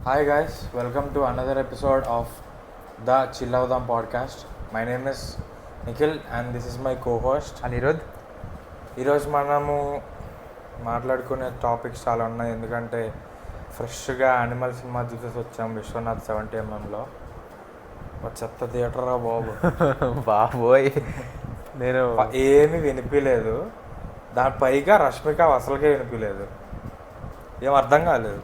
Hi guys, welcome to another episode of the Chill Avadam podcast. My name is Nikhil and this is my co-host Anirudh. ఈరోజు మనము మాట్లాడుకునే topics చాలా ఉన్నాయి, ఎందుకంటే ఫ్రెష్గా యానిమల్ సినిమా చూసేసి వచ్చాం విశ్వనాథ్ 70mm. చెత్త థియేటర్ రా బాబు. బాబోయ్, నేను ఏమీ వినిపించలేదు. దాని పైగా రష్మిక అసలుకే వినిపించలేదు, ఏం అర్థం కాలేదు.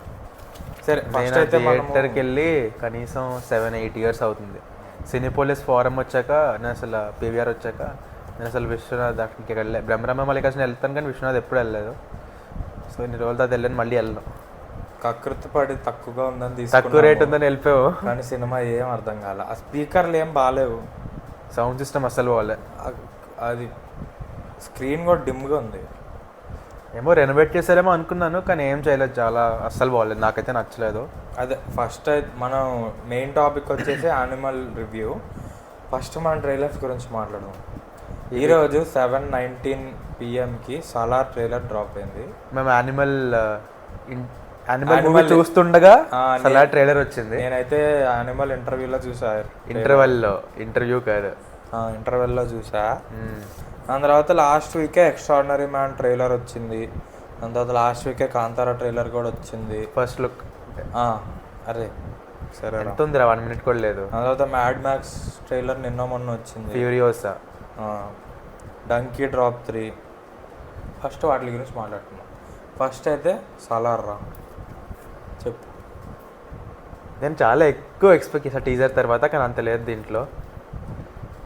సరే, ఫస్ట్ అయితే థియేటర్కి వెళ్ళి కనీసం 7-8 years అవుతుంది. సినిపోలిస్ ఫారం వచ్చాక నేను అసలు పీవీఆర్ వచ్చాక నేను అసలు విశ్వనాథ్ అక్కడికి వెళ్ళే బ్రహ్మరమ్మ మల్లికార్జున వెళ్తాను, కానీ విశ్వనాథ్ ఎప్పుడు వెళ్ళలేదు. సో ఇన్ని రోజుల తర్వాత వెళ్ళాను, మళ్ళీ వెళ్ళను. కకృతి పడి తక్కువగా ఉందని తక్కువ రేట్ ఉందని వెళ్ళిపోయావు, కానీ సినిమా ఏం అర్థం కాలే. ఆ స్పీకర్లు ఏం బాగాలేవు, సౌండ్ సిస్టమ్ అస్సలు బాగాలే, అది స్క్రీన్ కూడా డిమ్గా ఉంది. ఏమో రెనోవేట్ చేశారేమో అనుకున్నాను, కానీ ఏం చేయలేదు, చాలా అస్సలు బాగాలేదు, నాకైతే నచ్చలేదు. అదే ఫస్ట్ అయితే మనం మెయిన్ టాపిక్ వచ్చేసి యానిమల్ రివ్యూ. ఫస్ట్ మనం ట్రైలర్స్ గురించి మాట్లాడదాం. ఈరోజు 7:19 PM సలార్ ట్రైలర్ డ్రాప్ అయింది. మేము యానిమల్ మూవీ చూస్తుండగా సలార్ ట్రైలర్ వచ్చింది. నేనైతే యానిమల్ ఇంటర్వ్యూలో చూసా, ఇంటర్వ్యూ కాదు, ఇంటర్వెల్లో చూసా. దాని తర్వాత లాస్ట్ వీకే ఎక్స్ట్రాడినరీ మ్యాన్ ట్రైలర్ వచ్చింది. దాని తర్వాత లాస్ట్ వీకే కాంతారా ట్రైలర్ కూడా వచ్చింది, ఫస్ట్ లుక్. అరే సరే, ఎంత ఉందిరా, 1 minute కూడా లేదు. దాని తర్వాత మ్యాడ్ మ్యాక్స్ ట్రైలర్ నిన్న మొన్న వచ్చింది, ఫ్యూరియోసా, డంకీ డ్రాప్ 3. ఫస్ట్ వాటి గురించి మాట్లాడుతున్నాం. ఫస్ట్ అయితే సలార్ రా, చెప్పు. నేను చాలా ఎక్కువ ఎక్స్పెక్ట్ చేశాను టీజర్ తర్వాత, కానీ అంత లేదు దీంట్లో.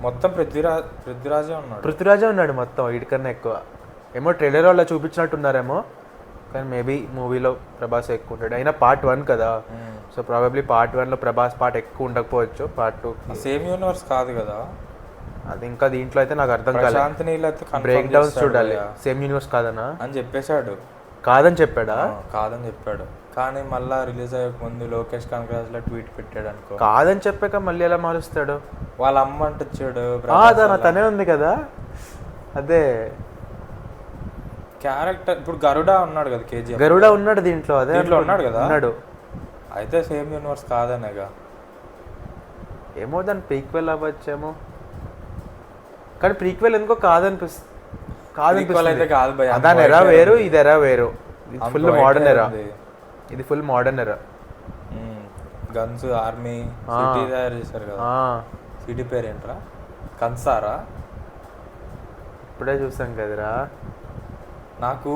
మొత్తం పృథ్వీరాజే ఉన్నాడు. పృథ్వీరాజే ఉన్నాడు మొత్తం, వీటికన్నా ఎక్కువ. ఏమో ట్రైలర్ వాళ్ళు చూపించినట్టున్నారేమో, కానీ మేబీ మూవీలో ప్రభాస్ ఎక్కువ ఉంటాడు. అయినా Part 1 కదా, సో ప్రాబబ్లీ Part 1లో ప్రభాస్ పార్ట్ ఎక్కువ ఉండకపోవచ్చు. Part 2 సేమ్ యూనివర్స్ కాదు కదా అది. ఇంకా దీంట్లో అయితే నాకు అర్థం కాలేదు. ప్రశాంత్ నీల్ అయితే బ్రేక్ డౌన్స్ చూడాలి. సేమ్ యూనివర్స్ కాదనా అని చెప్పేశాడు. కాదని చెప్పాడా? కాదని చెప్పాడు, కానీ మళ్ళీ రిలీజ్ అయ్యే ముందు లోకేష్ కనకరాజ్లో ట్వీట్ పెట్టాడు అనుకో. కాదని చెప్పాక మళ్ళీ ఎలా మారుస్తాడు? వాళ్ళ అమ్మ అంటొచ్చాడు. తనే ఉంది కదా, అదే క్యారెక్టర్. ఇప్పుడు గరుడ ఉన్నాడు కదా, కేజీఎఫ్ గరుడ ఉన్నాడు దీంట్లో, అదే దీంట్లో ఉన్నాడు కదా. ఉన్నాడు. అయితే సేమ్ యూనివర్స్ కాదనేగా. ఏమో దాని ప్రీక్వెల్ అవ్వచ్చేమో, కానీ ప్రీక్వెల్ ఎందుకో కాదనిపిస్తుంది. అయితే కాదు భయ, దాని ఎరా వేరు, ఇది ఎరా వేరు. ఇది ఫుల్ మోడర్న్ ఎరా, ఇది ఫుల్ మోడర్న్ ఎరా. గన్స్ ఆర్మీ సిటీ తయారు చేశారు కదా. సిటీ పేరు ఏంట్రా? కన్సారా? ఇప్పుడే చూసాం కదరా. నాకు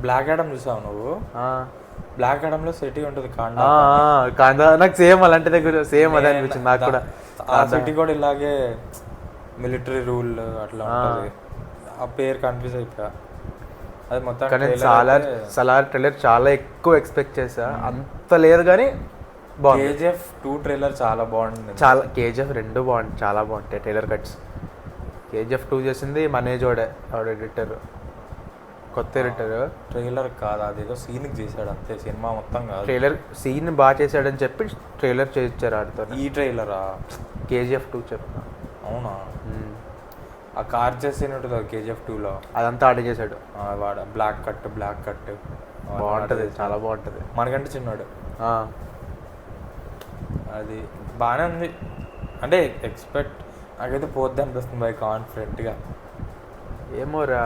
బ్లాక్ యాడమ్ చూసావు నువ్వు? బ్లాక్ యాడమ్ లో సిటీ ఉంటుంది కాందా. నాకు సేమ్ అలాంటి దగ్గర సేమ్ అదే అనిపించింది నాకు కూడా. ఆ సిటీ కూడా ఇలాగే మిలిటరీ రూల్ అట్లా ఉంటుంది. ఆ పేరు కన్ఫ్యూజ్ అయిపోయా. అది మొత్తం. కానీ సలార్ ట్రైలర్ చాలా ఎక్కువ ఎక్స్పెక్ట్ చేసా, అంత లేదు కానీ బాగుంది. KGF 2 ట్రైలర్ చాలా బాగుంది. చాలా KGF 2 బాగుంది, చాలా బాగుంటాయి ట్రైలర్ కట్స్. KGF 2 చేసింది మనోజోడే, ఆవిడ ఎడిటర్, కొత్త ఎడిటర్. ట్రైలర్ కాదు, అదేదో సీన్కి చేశాడు అంతే, సినిమా మొత్తం కాదు. ట్రైలర్ సీన్ బాగా చేశాడని చెప్పి ట్రైలర్ చేయించారు ఆడితో. ఈ ట్రైలరా? KGF 2 చెప్తా. అవునా? ఆ కార్ చేసిన ఉంటుంది KGF 2లో, అదంతా ఆడ చేశాడు. వాడు బ్లాక్ కట్ బాగుంటుంది, చాలా బాగుంటుంది. మనకంటే చిన్నాడు. అది బాగానే ఉంది, అంటే ఎక్స్పెక్ట్ నాకైతే పోద్ది అనిపిస్తుంది బై కాన్ఫిడెంట్గా. ఏమోరా,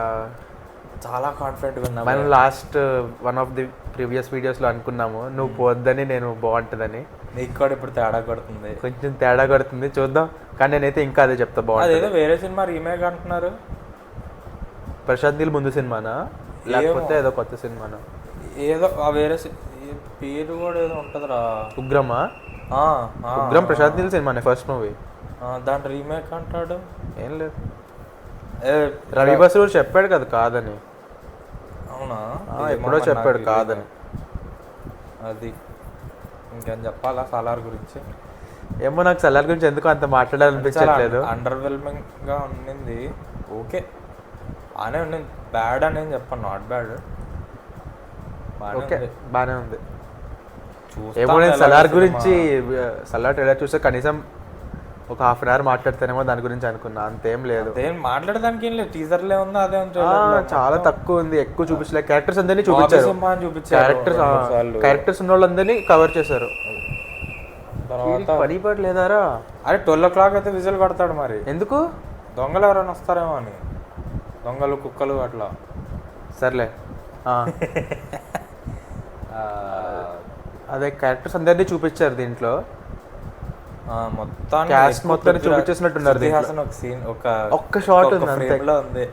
చాలా కాన్ఫిడెంట్గా ఉన్నా. మనం last one of the previous వీడియోస్లో అనుకున్నాము నువ్వు పోద్దని, నేను బాగుంటుందని. నీకు కూడా ఇప్పుడు తేడా కొడుతుంది, కొంచెం తేడా కొడుతుంది, చూద్దాం. కానీ నేనైతే ఇంకా అదే చెప్తా, బాగుంటుంది. అదేదో వేరే సినిమా రీమేక్ అంటున్నారు. ప్రశాంత్ నీల్ ముందు సినిమానా, లేకపోతే ఏదో కొత్త సినిమానా? ఏదో ఆ వేరే పేరు కూడా ఏదో ఉంటుందిరా. ఉగ్రమా? ఉగ్రం ప్రశాంత్ నీల్ సినిమానే, ఫస్ట్ మూవీ. దాని రీమేక్ అంటాడు. ఏం లేదు, రవి బసూర్ చెప్పాడు కదా కాదని. అవునా? ఎప్పుడో చెప్పాడు కాదని. అది ఇంకేం చెప్పాలా సలార్ గురించి? ఏమో, నాకు సలార్ గురించి ఎందుకు అంత మాట్లాడాలనిపించట్లేదు. అండర్వెల్మింగ్గా ఉండింది. ఓకే, బాగానే ఉండింది, బ్యాడ్ అని చెప్పాను, నాట్ బ్యాడ్. ఓకే, బాగానే ఉంది. ఏమో నేను సలార్ గురించి, సలార్ ట్రైలర్ చూస్తే కనీసం ఒక హాఫ్ అన్ అవర్ మాట్లాడితేనేమో దాని గురించి అనుకున్నా, అంతేం లేదు. అదేం మాట్లాడడానికి ఏం లేదు, టీజర్లే ఉంది అదే చాలా తక్కువ ఉంది, ఎక్కువ చూపించలేదు. క్యారెక్టర్స్ అందరినీ చూపించారు, క్యారెక్టర్స్ ఉన్న వాళ్ళందరినీ కవర్ చేశారు. తర్వాత పడిపడి లేదారా? అరే 12 o'clock అయితే విజిల్ కొడతాడు. మరి ఎందుకు? దొంగలు ఎవరైనా వస్తారేమో అని, దొంగలు కుక్కలు అట్లా. సర్లే. అదే క్యారెక్టర్స్ అందరినీ చూపించారు దీంట్లో, మొత్తం క్యాస్ట్ మొత్తాన్ని చూపించేసినట్టున్నారు. ఒక సీన్, ఒక్క షాట్ ఉంది అంతే, ఉంది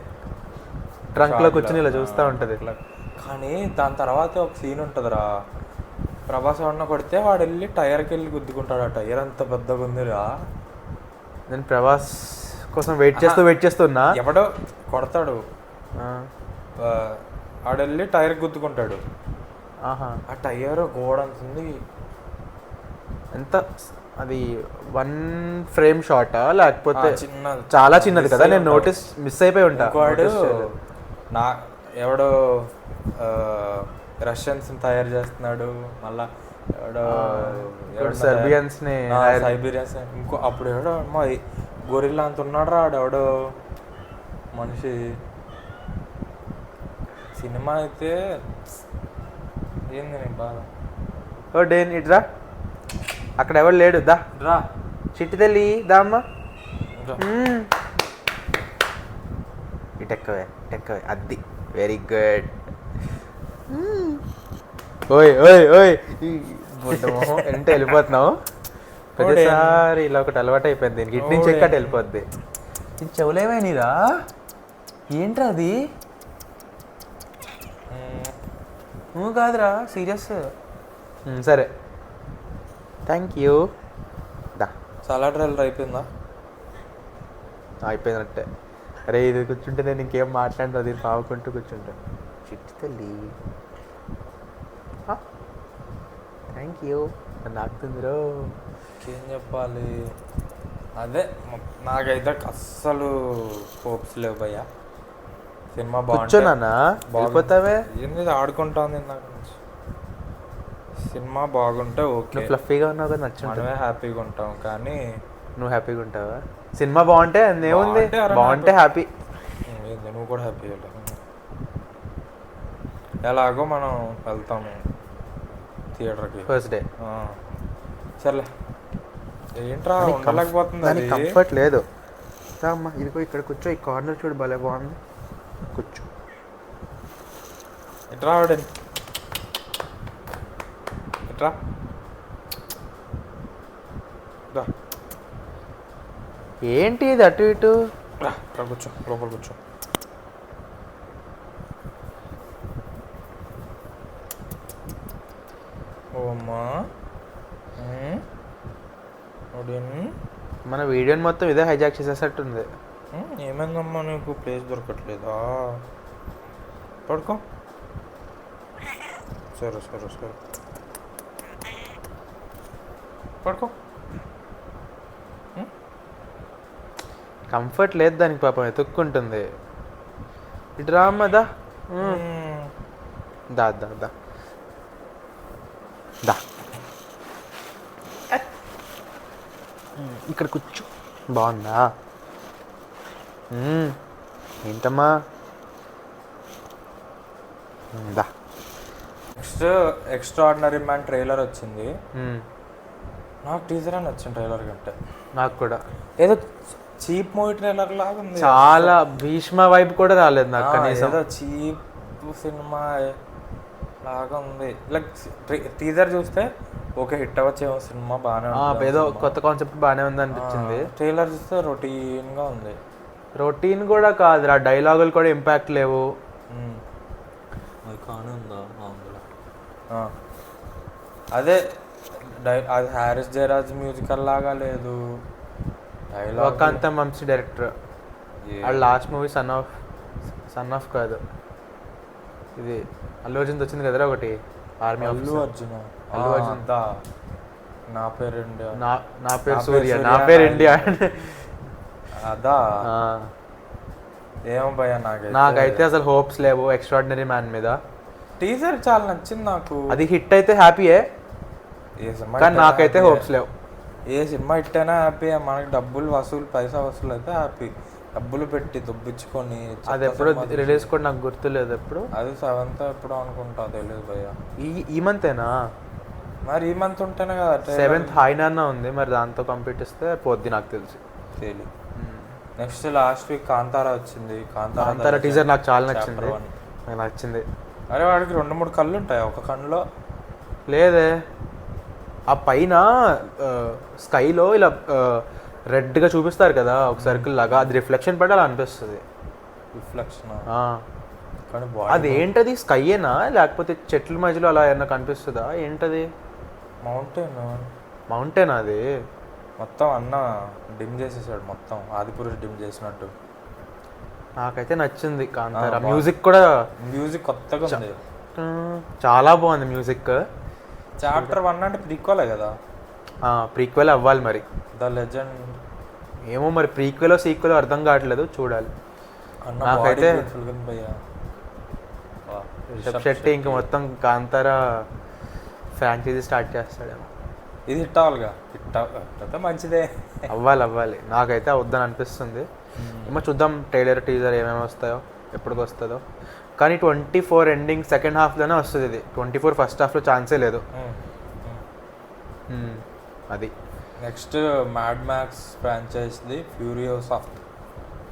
ట్రంక్ లో కూర్చొని ఇలా చూస్తూ ఉంటది. కానీ దాని తర్వాత ఒక సీన్ ఉంటుందిరా, ప్రభాస్ ఎవరన్నా కొడితే వాడు వెళ్ళి టైర్కి వెళ్ళి గుద్దుకుంటాడు. ఆ టైర్ అంత పెద్దగా ఉందిరా. నేను ప్రభాస్ కోసం వెయిట్ చేస్తున్నా. ఎవడో కొడతాడు, వాడు వెళ్ళి టైర్ గుద్దుకుంటాడు. ఆ టైర్ గోడ అంతుంది. ఎంత అది 1 frame షాటా లేకపోతే చిన్నది, చాలా చిన్నది కదా? నేను మిస్ అయిపోయి ఉంటా. వాడు ఎవడో రష్యన్స్ తయారు చేస్తున్నాడు, మళ్ళా సైబీరియన్స్ ఇంకో అప్పుడు ఎవడో గొరిల్లా అంత ఉన్నాడు రా ఎవడో మనిషి. సినిమా అయితే ఏంది నీ బాధ? ఓ డేన్ ఇట్రా, అక్కడ ఎవడు లేడు, దా రా చిట్టి తల్లి దా అమ్మ. ఇటెక్కవే అద్ది, వెరీ గుడ్. ఓయ్ ఓయ్ ఓయ్ ఎంత వెళ్ళిపోతున్నావు ప్రతిసారి ఇలా ఒకటి అలవాటు అయిపోయింది దీనికి, ఇటు నుంచి ఎక్కటి వెళ్ళిపోద్ది. చెవులేమైనరా ఏంట్రా అది? నువ్వు కాదురా సీరియస్. సరే థ్యాంక్ యూ. దా సలాడ్ రోల్ అయిపోయిందా? అయిపోయినట్టే. అరే ఇది కూర్చుంటే నేను ఇంకేం మాట్లాడదు, ఇది పావుకుంటూ కూర్చుంటాను. చిట్టి తల్లి థ్యాంక్ యూ. నాకుతుందిరో, ఏం చెప్పాలి. అదే నాకైతే అస్సలు హోప్స్ లేవు భయ్యా. సినిమా బాగుంటావే, ఏంది ఆడుకుంటాను నాకు. సినిమా బాగుంటే ఓకే, ఫ్లఫీగా ఉన్నావు కదా, నచ్చు, మనమే హ్యాపీగా ఉంటాం. కానీ నువ్వు హ్యాపీగా ఉంటావా? సినిమా బాగుంటే ఏముంది, బాగుంటే హ్యాపీ. నువ్వు కూడా హ్యాపీ. ఎలాగో మనం వెళ్తాము థియేటర్కి ఫస్ట్ డే. సర్లే, ఏంట్రా ఉండలేకపోతుంది, దానికి కంఫర్ట్ లేదు. అమ్మా ఇదిగో ఇక్కడ కూర్చో, ఈ కార్నర్ చూడు భలే బాగుంది, కూర్చో. ఎట్రా ఆవిడని, ఎట్రా ఏంటి ఇది అటు ఇటు? కూర్చో, లోపల కూర్చో. ఓమ్మా మన వీడియోని మొత్తం ఇదే హైజాక్ చేసేసట్టుంది. ఏమైందమ్మా నీకు ప్లేస్ దొరకట్లేదా? పడుకో. సరే సరే సరే పడుకో. కంఫర్ట్ లేదు దానికి, పాపం ఎతుక్కుంటుంది. ఇటు రామ్మదా, దా దా దా దా, ఇక్కడ కూర్చో. బాగుందా? ఏంటమ్మా, దా. నెక్స్ట్ ఎక్స్ట్రాడినరీ మ్యాన్ ట్రైలర్ వచ్చింది. నాకు టీజర్ అని వచ్చింది ట్రైలర్ కంటే. నాకు కూడా ఏదో చీప్ మూవీ ట్రైలర్ లాగా ఉంది, చాలా భీష్మ వైబ్ కూడా రాలేదు నాకు కనీసం. ఏదో చీప్ సినిమా లాగా ఉంది. లైక్ టీజర్ చూస్తే ఓకే హిట్ అవ్వచ్చేమో సినిమా, బాగానే ఉంది, ఏదో కొత్త కాన్సెప్ట్ బాగానే ఉంది అనిపించింది. ట్రైలర్ చూస్తే రొటీన్గా ఉంది. రొటీన్ కూడా కాదురా, డైలాగులు కూడా ఇంపాక్ట్ లేవు. అది కానీ ఉందా? అదే అది హ్యారిస్ జయరాజ్ మ్యూజికల్ లాగా లేదు. వకాంత వంశీ డైరెక్టర్, అది లాస్ట్ మూవీ సన్ ఆఫ్ కాదు, ఇది అల్లు అర్జున్ వచ్చింది కదరా ఒకటి, ఆర్మీ అల్లు అర్జున్. నా పేరు ఇండియా, నా పేరు సూర్య, నా పేరు ఇండియా. అదా ఏమో భయ్యా, నాకైతే అసలు హోప్స్ లేవు ఎక్స్ట్రాడినరీ మ్యాన్ మీద. టీజర్ చాలా నచ్చింది నాకు. అది హిట్ అయితే హ్యాపీయే, కానీ నాకైతే హోప్స్ లేవు. ఏ సినిమా ఇట్టైనా హ్యాపీ, మనకి డబ్బులు వసూలు పైసా వసూలు అయితే హ్యాపీ. డబ్బులు పెట్టి దుబ్బించుకొని అది ఎప్పుడు రిలీజ్ కూడా నాకు గుర్తులేదు ఎప్పుడు. అది 7th ఎప్పుడు అనుకుంటా, తెలియదు భయ్య. ఈ మంతేనా? మరి ఈ మంత్ ఉంటేనే కదా 7th హాయ్ నాన్న ఉంది, మరి దాంతో కంప్లీట్ ఇస్తే పోద్ది నాకు తెలిసి. తెలియదు. నెక్స్ట్ లాస్ట్ వీక్ కాంతారా వచ్చింది. కాంతారా టీజర్ నాకు చాలా నచ్చింది. నాకు నచ్చింది. అరే వాడికి 2-3 కళ్ళు ఉంటాయి ఒక కన్నులో. లేదే, ఆ పైన స్కైలో ఇలా రెడ్గా చూపిస్తారు కదా ఒక సర్కిల్ లాగా, అది రిఫ్లెక్షన్ పడి అలా అనిపిస్తుంది. రిఫ్లెక్షన్ కానీ అది ఏంటది? స్కైయేనా లేకపోతే చెట్ల మధ్యలో అలా ఏమన్నా కనిపిస్తుందా ఏంటది? మౌంటైన్ అది మొత్తం అన్న డిమ్ చేసేసాడు, మొత్తం ఆదిపురుష్ డిమ్ చేసినట్టు. నాకైతే నచ్చింది కాంతారా. మ్యూజిక్ కూడా, మ్యూజిక్ కొత్తగా ఉంది, చాలా బాగుంది మ్యూజిక్. చాప్టర్ 1 అంటే ప్రీక్వెలే కదా? ప్రీక్వెల్ అవ్వాలి మరి. ద లెజెండ్ ఏమో మరి ప్రీక్వెల్ సీక్వెల్ అర్థం కావట్లేదు, చూడాలి. నాకైతే రిషబ్ శెట్టి ఇంక మొత్తం కాంతారా ఫ్రాంచైజీ స్టార్ట్ చేస్తాడేమో. ఇది హిట్ అవ్వాలిగా, హిట్ అయితే మంచిదే. అవ్వాలి. నాకైతే వద్దని అనిపిస్తుంది. ఏమో చూద్దాం, ట్రైలర్ టీజర్ ఏమేమి వస్తాయో, ఎప్పటికి వస్తుందో. కానీ 24 ఎండింగ్ సెకండ్ హాఫ్లోనే వస్తుంది ఇది. 24 ఫస్ట్ హాఫ్లో ఛాన్సే లేదు. అది నెక్స్ట్ మ్యాడ్ మ్యాక్స్ ఫ్రాంచైజ్ది ఫ్యూరియోసా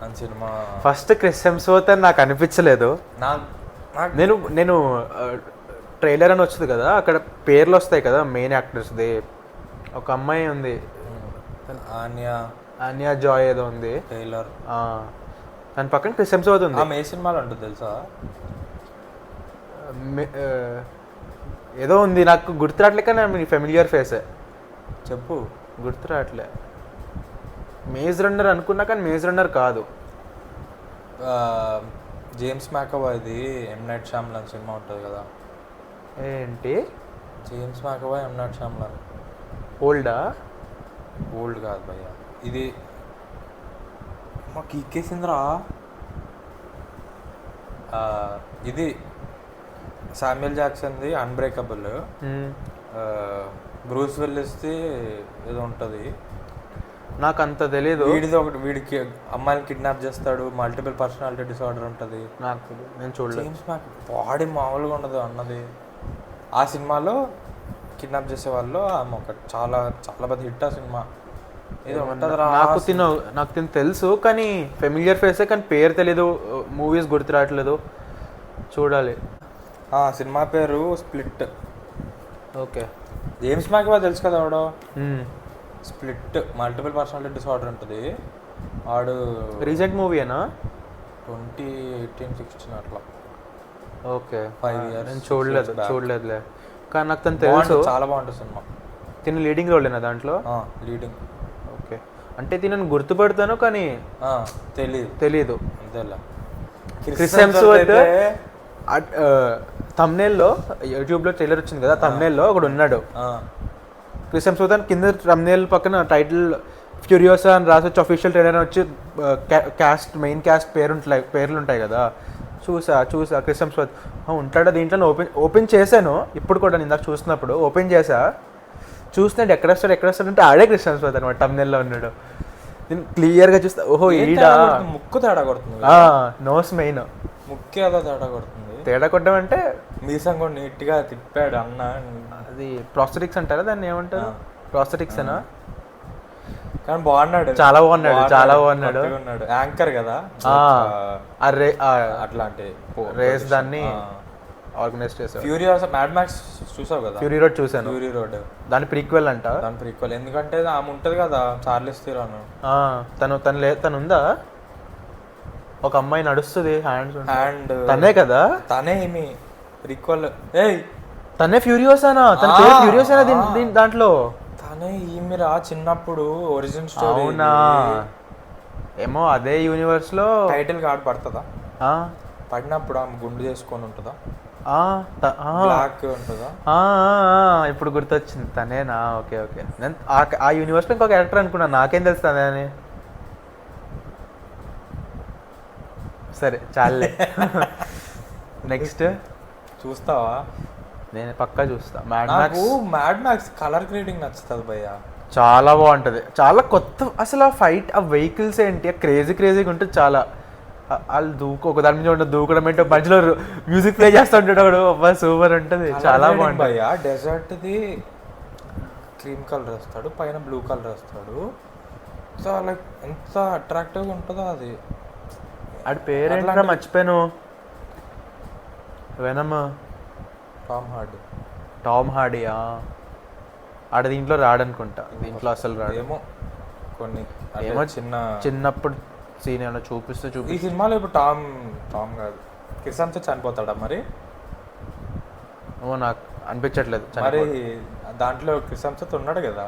అని సినిమా. ఫస్ట్ క్రిస్ హెమ్స్వర్త్ అని నాకు అనిపించలేదు. నేను ట్రైలర్ అని వచ్చింది కదా, అక్కడ పేర్లు వస్తాయి కదా మెయిన్ యాక్టర్స్ది. ఒక అమ్మాయి ఉంది, ఆనియా జాయ్ ఏదో ఉంది, టైలర్. దాని పక్కన క్రిస్ హెమ్స్వర్త్ ఉంది. ఏ సినిమాలో ఉంటుంది తెలుసా? ఏదో ఉంది, నాకు గుర్తురాట్లే, కానీ మీ ఫెమిలియర్ ఫేసే. చెప్పు. గుర్తురాట్లే. మేజ్ రన్నర్ అనుకున్నా కానీ మేజ్ రన్నర్ కాదు. జేమ్స్ మ్యాకవాయ్ది ఎం నైట్ ష్యామ్లాన్ సినిమా ఉంటుంది కదా. ఏంటి? జేమ్స్ మ్యాకవాయ్ ఎం నైట్ ష్యామ్లాన్. ఓల్డా? ఓల్డ్ కాదు భయ్య, ఇది మాకు ఎక్కేసిందిరా. ఇది శామ్యుయల్ జాక్సన్ది అన్బ్రేకబుల్. బ్రూస్ విల్లిస్ది ఏదో ఉంటుంది, నాకు అంత తెలీదు. వీడికి అమ్మాయిని కిడ్నాప్ చేస్తాడు, మల్టిపుల్ పర్సనాలిటీ డిసార్డర్ ఉంటుంది. నాకు నేను చూడలేదు. బాడీ మామూలుగా ఉండదు అన్నది. ఆ సినిమాలో కిడ్నాప్ చేసే వాళ్ళు ఆమె ఒక చాలా చాలా పెద్ద హిట్ ఆ సినిమా. ఏదో ఉంటుంది నాకు తెలుసు కానీ ఫెమిలియర్ ఫేసే, కానీ పేరు తెలీదు, మూవీస్ గుర్తు రావట్లేదు, చూడాలి. సినిమా పేరు స్ప్లిట్. ఓకే. జేమ్స్ మ్యాకవాయ్ తెలుసు కదా వాడు. స్ప్లిట్ మల్టిపుల్ పర్సనాలిటీ డిసార్డర్ ఉంటుంది. వాడు రీసెంట్ మూవీనా? 2018-16 అట్లా. ఓకే. 5 years. నేను చూడలేదులే, కానీ నాకు తను తెలుసు. చాలా బాగుంటుంది సినిమా. తిను లీడింగ్ రోలేనా దాంట్లో? లీడింగ్. ఓకే. అంటే తినను గుర్తుపడతాను కానీ తెలీదు. అంతేలా. క్రిస్ హెమ్స్వర్త్ థంబ్నెయిల్లో, యూట్యూబ్లో ట్రైలర్ వచ్చింది కదా, థంబ్నెయిల్లో ఒకడు ఉన్నాడు. క్రిస్ హెమ్స్వర్త్ అని కింద థంబ్నెయిల్ పక్కన టైటిల్ ఫ్యూరియోసా అని రాసి వచ్చి అఫీషియల్ ట్రైలర్ అని వచ్చి మెయిన్ క్యాస్ట్ పేర్లు ఉంటాయి కదా. చూసా క్రిస్ హెమ్స్వర్త్ ఉంటాడా దీంట్లో. ఓపెన్ చేశాను ఇప్పుడు కూడా, నేను ఇందాక చూసినప్పుడు ఓపెన్ చూసినట్టు ఎక్కడ వస్తాడు అంటే ఆడే క్రిస్ హెమ్స్వర్త్ అనమాట. థంబ్నెయిల్లో ఉన్నాడు. నేను క్లియర్గా చూస్తా, ఓహో ఈడా. ముక్కు తేడా కొడుతుంది. నోస్ మెయిన్, ముక్కే అదో తేడా కొడుతుంది. తేడా కొట్టడం అంటే మీసం కూడా నీట్గా తిప్పాడు అన్న. అది ప్రాస్థెటిక్స్ అంటారా దాన్ని, ఏమంటారు? ప్రాస్థెటిక్స్ అనా? కానీ బాగున్నాడు, చాలా బాగున్నాడు. యాంకర్ కదా, అట్లాంటి రేస్ దాన్ని ఆర్గనైజ్ చేశారు. ఫ్యూరియోసా మ్యాడ్ మ్యాక్స్ చూసావు కదా? ఫ్యూరీ రోడ్ చూసాను. ఫ్యూరీ రోడ్ దాని ప్రీక్వెల్ అంట. దాని ప్రీక్వెల్ ఎందుకంటే ఆమె ఉంటుంది కదా, చార్లిస్ థెరాన్. తను ఉందా? ఒక అమ్మాయి నడుస్తుంది, హ్యాండ్ తనే కదా? తనే ఏమి ప్రీక్వెల్. తనే ఫ్యూరియోసానా? తన పేరు ఫ్యూరియోసానా దాంట్లో? తనే ఈమెరా చిన్నప్పుడు ఒరిజిన్ స్టోరీ. అవునా? ఏమో అదే యూనివర్స్ లో టైటిల్ కార్డ్ పడుతుందా? పడినప్పుడు ఆమె గుండు చేసుకొని ఉంటుందా? బ్లాక్ ఉంటుందా? ఇప్పుడు గుర్తొచ్చింది, తనేనా? ఓకే. నేను ఆ యూనివర్స్ లో ఇంకో క్యారెక్టర్ అనుకున్నాను, నాకేం తెలుసు తనే అని. సరే చాలే. నెక్స్ట్ చూస్తావా? నేను పక్కా చూస్తా. మ్యాడ్ మ్యాక్స్ కలర్ గ్రేడింగ్ నచ్చుతుంది భయ్య. చాలా బాగుంటుంది, చాలా కొత్త అసలు ఆ ఫైట్, ఆ వెహికల్స్ ఏంటి, ఆ క్రేజీగా ఉంటుంది చాలా. వాళ్ళు ఒక దాని మీద ఉంటుంది, దూకడం ఏంటో మధ్యలో మ్యూజిక్ ప్లే చేస్తూ ఉంటాడు వాడు, అబ్బా సూపర్ ఉంటుంది, చాలా బాగుంటుంది. భయ్యా డెజర్ట్ది క్రీమ్ కలర్ వేస్తాడు, పైన బ్లూ కలర్ వేస్తాడు, సో లైక్ ఎంత అట్రాక్టివ్గా ఉంటుందో అది. ఆడి పేరేంట్రా మర్చిపోయాను. వెనమ్, టామ్ హార్డీయా. ఆడ దీంట్లో రాడనుకుంటా, దీంట్లో అసలు రాడు. ఏమో కొన్ని ఏమో చిన్నప్పుడు సీన్ ఏమైనా చూపిస్తే ఈ సినిమాలో ఇప్పుడు టామ్ కాదు కిసాన్తో చనిపోతాడా మరి? ఏమో నాకు అనిపించట్లేదు. మరి దాంట్లో కిసాన్తో ఉన్నాడు కదా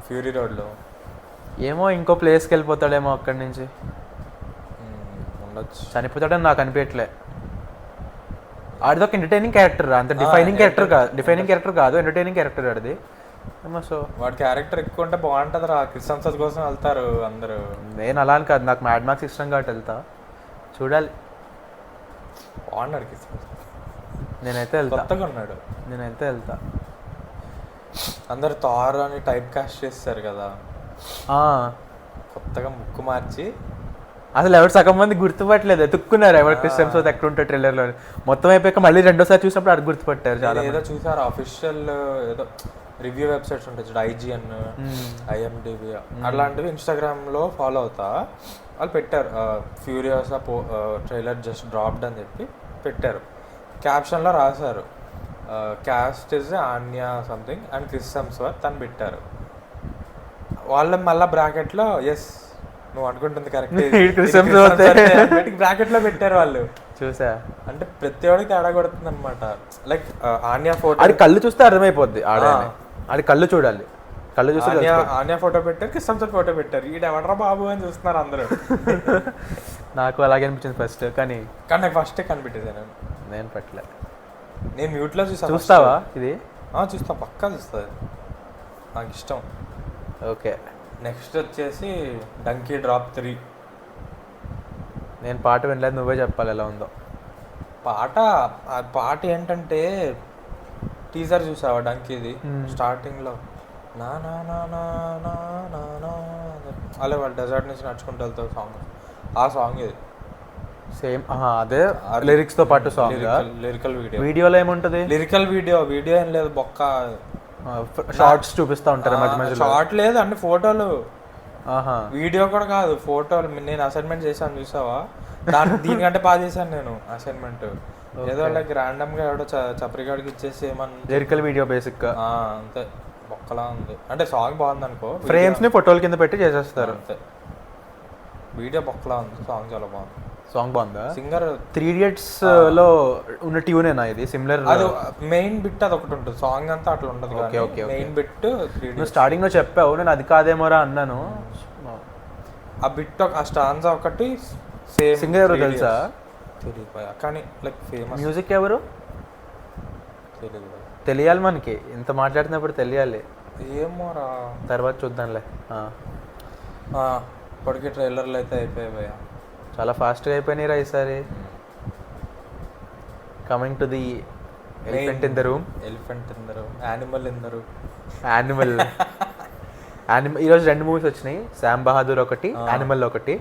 ఫ్యూరీ రోడ్లో. ఏమో ఇంకో ప్లేస్కి వెళ్ళిపోతాడేమో అక్కడి నుంచి, ఉండొచ్చు. చనిపోతాడని నాకు అనిపించట్లే. ఆడిదొక ఎంటర్టైనింగ్ క్యారెక్టర్, అంత డిఫైనింగ్ క్యారెక్టర్ కాదు, ఎంటర్టైనింగ్ క్యారెక్టర్ ఆడిది. సో వాడి క్యారెక్టర్ ఎక్కువ ఉంటే బాగుంటుంది రా, కిసాన్ కోసం వెళ్తారు అందరూ. నేను అలా అని కాదు, నాకు మ్యాడ్ మ్యాక్స్ ఇష్టం కాబట్టి వెళ్తా, చూడాలి. బాగున్నాడు కిసాన్, నేనైతే వెళ్తా. అందరు థార్ అని టైప్ కాస్ట్ చేస్తారు కదా, కొత్తగా ముక్కు మార్చి. అసలు ఎవరు సగం మంది గుర్తుపట్టలేదు, ఎత్తుక్కున్నారు ఎవరు క్రిస్ హెమ్స్వర్త్ ఎక్కడ ఉంటారు ట్రైలర్లో. మొత్తం అయిపోయాక మళ్ళీ రెండోసారి చూసినప్పుడు అది గుర్తుపట్టారు చాలా. ఏదో చూసారు ఆఫీషియల్ ఏదో రివ్యూ వెబ్సైట్స్ ఉంటాయి చూడు, IGN, IMDb అలాంటివి ఇన్స్టాగ్రామ్లో ఫాలో అవుతా. వాళ్ళు పెట్టారు ఫ్యూరియస్ ట్రైలర్ జస్ట్ డ్రాప్డ్ అని చెప్పి పెట్టారు. క్యాప్షన్లో రాశారు caste is ఆన్యా something and Chris Hemsworth అని పెట్టారు. వాళ్ళ మళ్ళీ బ్రాకెట్లో ఎస్ నువ్వు అనుకుంటుంది కరెక్ట్ బ్రాకెట్లో పెట్టారు వాళ్ళు. చూసా అంటే ప్రతి ఒడికి తేడా కొడుతుంది అనమాట. లైక్ ఆన్యా ఫోటో, అది కళ్ళు చూస్తే అర్థమైపోద్ది, అది కళ్ళు చూడాలి, కళ్ళు చూస్తే ఆన్యా ఫోటో పెట్టారు, కిస్సంతో ఫోటో పెట్టారు. ఈడ ఎవడరా బాబు అని చూస్తున్నారు అందరూ. నాకు అలాగే అనిపించింది ఫస్ట్, కానీ నాకు ఫస్టే కనిపెట్టేది. నేను పెట్టలే, నేను మ్యూట్లో చూస్తావా ఇది? చూస్తా, పక్కా చూస్తుంది, నాకు ఇష్టం. ఓకే, నెక్స్ట్ వచ్చేసి డంకీ డ్రాప్ 3. నేను పాట వినలేదు, నువ్వే చెప్పాలి ఎలా ఉందో. పాట ఏంటంటే టీజర్ చూసావా డంకీది? స్టార్టింగ్లో నా నా నా నా నా నా నా అలా వాళ్ళు డెజర్ట్ నుంచి నడుచుకుంటూ వెళ్తారు సాంగ్, ఆ సాంగ్ ఇది సేమ్. అదే లిరిక్స్తో పాటు సాంగ్, లిరికల్ వీడియోలో ఏముంటుంది? లిరికల్ వీడియో ఏం లేదు, బొక్క షార్ట్స్ చూపిస్తూ ఉంటారు మధ్య మధ్యలో. షార్ట్ లేదు, అన్ని ఫోటోలు, వీడియో కూడా కాదు, ఫోటోలు. నేను అసైన్మెంట్ చేశాను చూసావా, దీనికంటే బాగా చేశాను నేను అసైన్మెంట్. ఏదో లైక్ ర్యాండమ్ గా ఎవడో చప్రిగాడికి ఇచ్చేసి లిరికల్ వీడియో బేసిక్ గా అంతే, బొక్కలా ఉంది. అంటే సాంగ్ బాగుంది అనుకో, ఫ్రేమ్స్ ని ఫోటోల కింద పెట్టి చేసేస్తారు అంతే. వీడియో బొక్కలా ఉంది, సాంగ్ చాలా బాగుంది. సాంగ్ బాగుందా? సింగర్ 3 Idiots లో ఉన్న ట్యూనేనా ఇది? సిమిలర్, అది మెయిన్ బిట్ అది ఒకటి ఉంటుంది, సాంగ్ అంతా అట్లా ఉండదు. మెయిన్ బిట్ నువ్వు స్టార్టింగ్ లో చెప్పావు, నేను అది కాదేమోరా అన్నాను. ఆ బిట్ ఆ స్టాన్జా ఒకటి సేమ్. సింగర్ ఎవరు తెలుసా? తెలియదు, కానీ లైక్ ఫేమస్. మ్యూజిక్ ఎవరు తెలియాలి మనకి, ఇంత మాట్లాడుతున్నప్పుడు తెలియాలి. ఏమోరా, తర్వాత చూద్దాంలే. ఇప్పటికీ ట్రైలర్లు అయితే అయిపోయాయి, చాలా ఫాస్ట్గా అయిపోయినాయిరా ఈసారి. Coming to the elephant in the room, animal ఈరోజు 2 మూవీస్ వచ్చినాయి, శామ్ బహాదూర్ ఒకటి, యానిమల్ ఒకటి.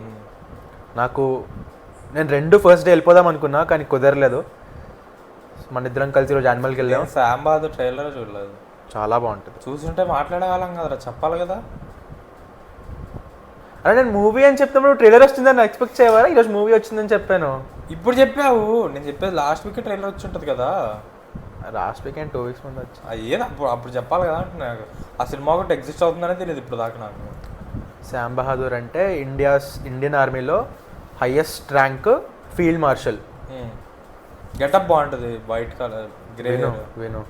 నేను 2 ఫస్ట్ డే వెళ్ళిపోదాం అనుకున్నా, కానీ కుదరలేదు. మన ఇద్దరం కలిసి ఈరోజు యానిమల్కి వెళ్ళాం. శామ్ బహాదూర్ ట్రైలర్ చూడలేదు, చాలా బాగుంటుంది. చూస్తుంటే మాట్లాడేవాళ్ళం కదరా, చెప్పాలి కదా. అరే నేను మూవీ అని చెప్తున్నప్పుడు ట్రైలర్ వస్తుందని ఎక్స్పెక్ట్ చేయవారా? ఈరోజు మూవీ వచ్చిందని చెప్పాను. ఇప్పుడు చెప్పావు, నేను చెప్పేది లాస్ట్ వీక్ ట్రైలర్ వచ్చి ఉంటుంది కదా. లాస్ట్ వీక్ 2 weeks ముందు వచ్చి ఏదో అప్పుడు చెప్పాలి కదా అంటే. ఆ సినిమా ఒకటి ఎగ్జిస్ట్ అవుతుందనే తెలియదు ఇప్పుడు దాకా నాకు. శామ్ బహాదూర్ అంటే ఇండియన్ ఆర్మీలో highest rank field marshal. Getup బాగుంటుంది, వైట్ కలర్ గ్రే. విను,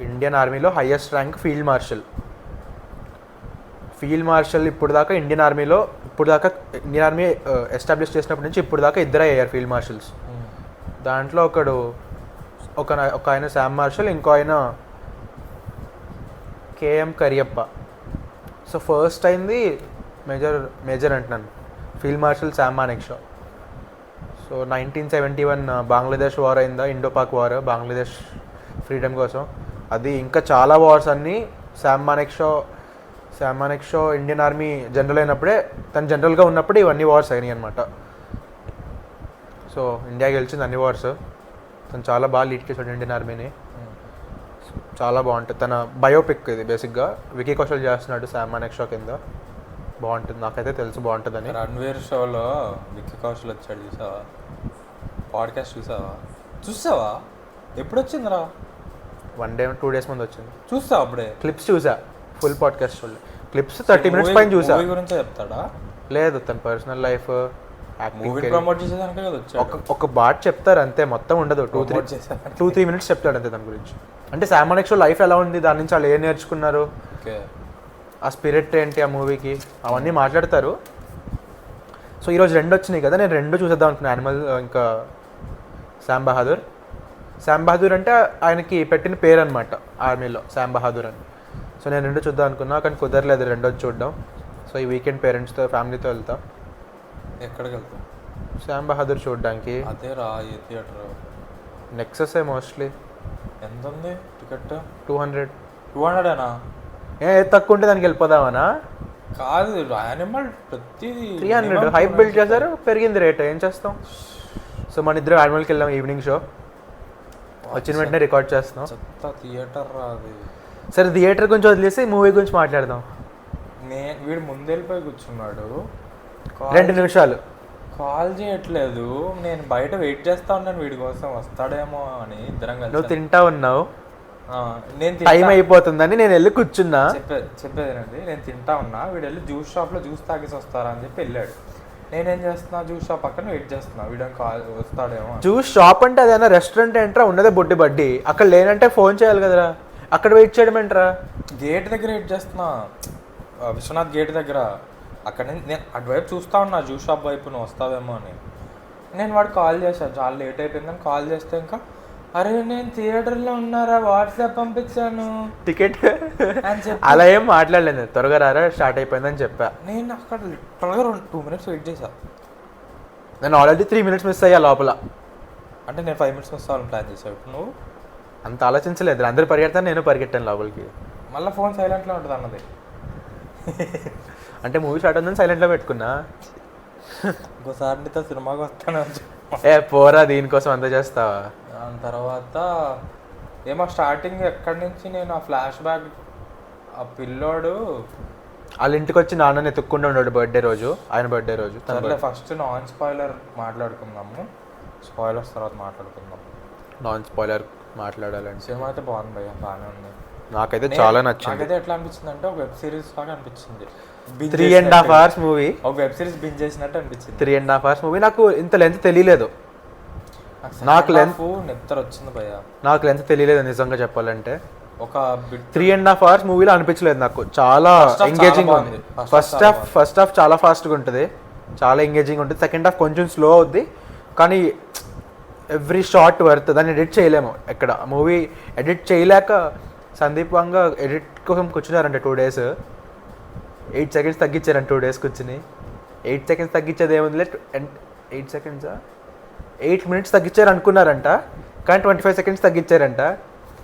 ఇండియన్ ఆర్మీలో హైయెస్ట్ ర్యాంక్ ఫీల్డ్ మార్షల్. ఇప్పుడు దాకా ఇండియన్ ఆర్మీ ఎస్టాబ్లిష్ చేసినప్పటి నుంచి ఇప్పుడు దాకా 2 అయ్యారు ఫీల్డ్ మార్షల్స్. దాంట్లో ఒక ఆయన శామ్ మార్షల్, ఇంకో ఆయన KM కరియప్ప. సో ఫస్ట్ అయింది మేజర్ అంటున్నాను, field marshal Sam Manekshaw. So 1971 Bangladesh war అయిందా, ఇండోపాక్ వార్, బంగ్లాదేశ్ ఫ్రీడమ్ కోసం. అది ఇంకా చాలా వార్స్ అన్నీ Sam Manekshaw Sam Manekshaw Indian army general అయినప్పుడే, తను జనరల్గా ఉన్నప్పుడు ఇవన్నీ వార్స్ అయినాయి అనమాట. సో ఇండియా గెలిచింది అన్ని వార్స్. తను చాలా బాగా లీడ్ చేశాడు ఇండియన్ ఆర్మీని. చాలా బాగుంటుంది. తన బయోపిక్ ఇది బేసిక్గా. వికీ కౌశల్ చేస్తున్నాడు శామ్ మానేక్ షో కింద. బాగుంటుంది, నాకైతే తెలుసు బాగుంటుందని. రణ్వీర్ షోలో విక్కీ కౌశల్ వచ్చాడు, చూసావా? పాడ్కాస్ట్ చూసావా? ఎప్పుడు వచ్చిందిరా? 1 day 2 days ముందు వచ్చింది. చూసావా? అప్పుడే క్లిప్స్ చూసా, ఫుల్ పాడ్కాస్ట్ చూడలే. క్లిప్స్ 30 minutes పైన చూసా. మూవీ గురించే చెప్తాడా? లేదు, తన పర్సనల్ లైఫ్, మూవీ ప్రమోట్ చేసేదానికే కదా వచ్చాడు. ఒక బాట్ చెప్తారు అంతే, మొత్తం ఉండదు. 2-3 minutes చెప్తాడు అంతే దాని గురించి. అంటే శామ్ మానేక్ షో లైఫ్ ఎలా ఉంది, దాని నుంచి వాళ్ళు ఏం నేర్చుకున్నారు, ఆ స్పిరిట్ ఏంటి ఆ మూవీకి, అవన్నీ మాట్లాడతారు. సో ఈరోజు 2 వచ్చినాయి కదా, నేను 2 చూసేద్దాం అనుకున్నాను. యానిమల్ ఇంకా శామ్ బహాదూర్. శామ్ బహాదూర్ అంటే ఆయనకి పెట్టిన పేరు అనమాట ఆర్మీలో, శామ్ బహాదూర్ అని. సో నేను 2 చూద్దాం అనుకున్నా, కానీ కుదరలేదు 2 చూడడం. సో ఈ వీకెండ్ పేరెంట్స్తో ఫ్యామిలీతో వెళ్తా. ఎక్కడికి వెళ్తాం? శామ్ బహాదూర్ చూడడానికి. అదే రా, ఏ థియేటర్? Nexus mostly. ఎంత ఉంది టికెట్? 200. 200ఏనా? ఏది తక్కువ ఉంటే దానికి వెళ్ళిపోదామనా? కాదు, యానిమల్ ప్రతి 300 హైప్ బిల్డ్ చేశారు, పెరిగింది రేట్, ఏం చేస్తాం. సో మన ఇద్దరు యానిమల్కి వెళ్ళాం ఈవినింగ్ షో. వచ్చిన వెంటనే రికార్డ్ చేస్తున్నాం. చెత్త థియేటర్ రా అది. సరే థియేటర్ గురించి వదిలేసి మూవీ గురించి మాట్లాడదాం. వీడు ముందు వెళ్ళిపోయి కూర్చున్నాడు, 2 నిమిషాలు కాల్ చేయట్లేదు. నేను బయట వెయిట్ చేస్తా ఉన్నాను వీడి కోసం వస్తాడేమో అని. ఇద్దరం కలిసి. నువ్వు తింటా ఉన్నావు, నేను టైం అయిపోతుందని నేను వెళ్ళి కూర్చున్నా. చెప్పేదేనండి, నేను తింటా ఉన్నా. వీడు వెళ్ళి జ్యూస్ షాప్లో జ్యూస్ తాగేసి వస్తారా అని చెప్పి వెళ్ళాడు. నేనేం చేస్తున్నా, జ్యూస్ షాప్ పక్కన వెయిట్ చేస్తున్నా, వీడు కాల్ వస్తాడేమో. జ్యూస్ షాప్ అంటే అదేనా రెస్టారెంట్ ఏంట్రా, ఉన్నదే బొడ్డి బడ్డి. అక్కడ లేనంటే ఫోన్ చేయాలి కదరా, అక్కడ వెయిట్ చేయడం ఏంట్రా? గేట్ దగ్గర వెయిట్ చేస్తున్నా, విశ్వనాథ్ గేట్ దగ్గర. అక్కడ నుంచి నేను అటువైపు చూస్తా ఉన్నా, జ్యూస్ షాప్ వైపు నువ్వు వస్తావేమో అని. నేను వాడు కాల్ చేశాను, చాలా లేట్ అయిపోయిందని కాల్ చేస్తే ఇంకా, అరే నేను థియేటర్లో ఉన్నారా, వాట్సాప్ పంపించాను టికెట్ అని చెప్పి. అలా ఏం మాట్లాడలేదు, త్వరగా రారా స్టార్ట్ అయిపోయిందని చెప్పా. నేను అక్కడ త్వరగా 2 minutes వెయిట్ చేశా. నేను ఆల్రెడీ 3 minutes మిస్ అయ్యా లోపల. అంటే నేను 5 minutes మిస్ అవ్వాలని ప్లాన్ చేసావు. ఇప్పుడు నువ్వు అంత ఆలోచించలేదు, అందరూ పరిగెడతాను, నేను పరిగెట్టాను లోపలికి. మళ్ళీ ఫోన్ సైలెంట్లో ఉంటుంది అన్నది. అంటే మూవీ స్టార్ట్ ఉందని సైలెంట్లో పెట్టుకున్నా. ఇంకోసారి నీతో సినిమాకి వస్తాను. పోరా, దీనికోసం అంత చేస్తావా? దాని తర్వాత ఏమో స్టార్టింగ్ ఎక్కడి నుంచి నేను ఆ ఫ్లాష్ బ్యాక్, ఆ పిల్లోడు వాళ్ళ ఇంటికి వచ్చి నాన్నని ఎత్తుక్కుండా ఉన్నాడు బర్త్డే రోజు, ఆయన బర్త్డే రోజు. ఫస్ట్ నాన్ స్పాయిలర్ మాట్లాడుకుందాము, స్పాయిలర్స్ తర్వాత మాట్లాడుకుందాం. నాన్ స్పాయిలర్ మాట్లాడాలంటే సినిమా అయితే బాగుంది భయ్య, బాగానే ఉంది. నాకైతే చాలా నచ్చింది. నాకైతే ఎట్లా అనిపించింది అంటే ఒక వెబ్ సిరీస్ లాగా అనిపించింది. 3.5 hours మూవీ, ఒక వెబ్ సిరీస్ బింజ్ చేసినట్టు అనిపించింది. 3.5 hours మూవీ. నాకు ఇంత లెంత్ తెలియలేదు, నాకు లెంత్ నిద్ర వచ్చింది భయ్య. నాకు లెంత్ తెలియలేదు నిజంగా చెప్పాలంటే. ఒక 3.5 hours మూవీలో అనిపించలేదు నాకు. చాలా ఎంగేజింగ్ ఉంది. ఫస్ట్ హాఫ్ చాలా ఫాస్ట్గా ఉంటుంది, చాలా ఎంగేజింగ్ ఉంటుంది. సెకండ్ హాఫ్ కొంచెం స్లో అవుద్ది, కానీ ఎవ్రీ షార్ట్ వర్త్. దాన్ని ఎడిట్ చేయలేము ఎక్కడ. మూవీ ఎడిట్ చేయలేక సందీప్ వంగ ఎడిట్ కోసం కూర్చున్నారంట 2 days. 8 seconds తగ్గించారంట 2 days కూర్చుని. 8 seconds తగ్గించేది ఏముందిలే, 8 seconds 8 minutes తగ్గించారు అనుకున్నారంట, కానీ 25 seconds తగ్గించారంట.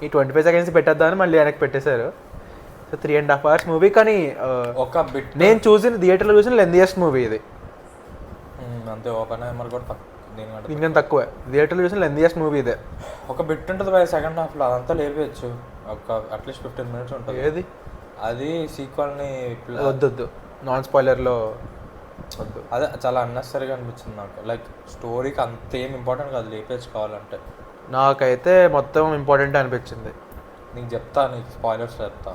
ఈ 25 seconds పెట్టేద్దామని మళ్ళీ వెనక్కి పెట్టేశారు. So 3.5 hours movie. కానీ ఒక బిట్ నేను చూసిన థియేటర్లో చూసిన లెందియస్ట్ మూవీ ఇది. అంతే, ఓపెన్ కూడా ఇంకేం తక్కువ. థియేటర్లో చూసిన లెందియస్ట్ మూవీ ఇదే. ఒక బిట్ ఉంటుంది భయ సెకండ్ హాఫ్లో, అదంతా లేపేయచ్చు. ఒక అట్లీస్ట్ 15 minutes ఉంటుంది. ఏది అది సీక్వల్ని వద్దు, నాన్ స్పాయిలర్లో వద్దు. అదే చాలా అన్నెసరీగా అనిపించింది నాకు. లైక్ స్టోరీకి అంతేం ఇంపార్టెంట్ కాదు, లేపేచ్చు కావాలంటే. నాకైతే మొత్తం ఇంపార్టెంట్ అనిపించింది. నీకు చెప్తా, నీకు స్పాయిలర్స్ చెప్తా.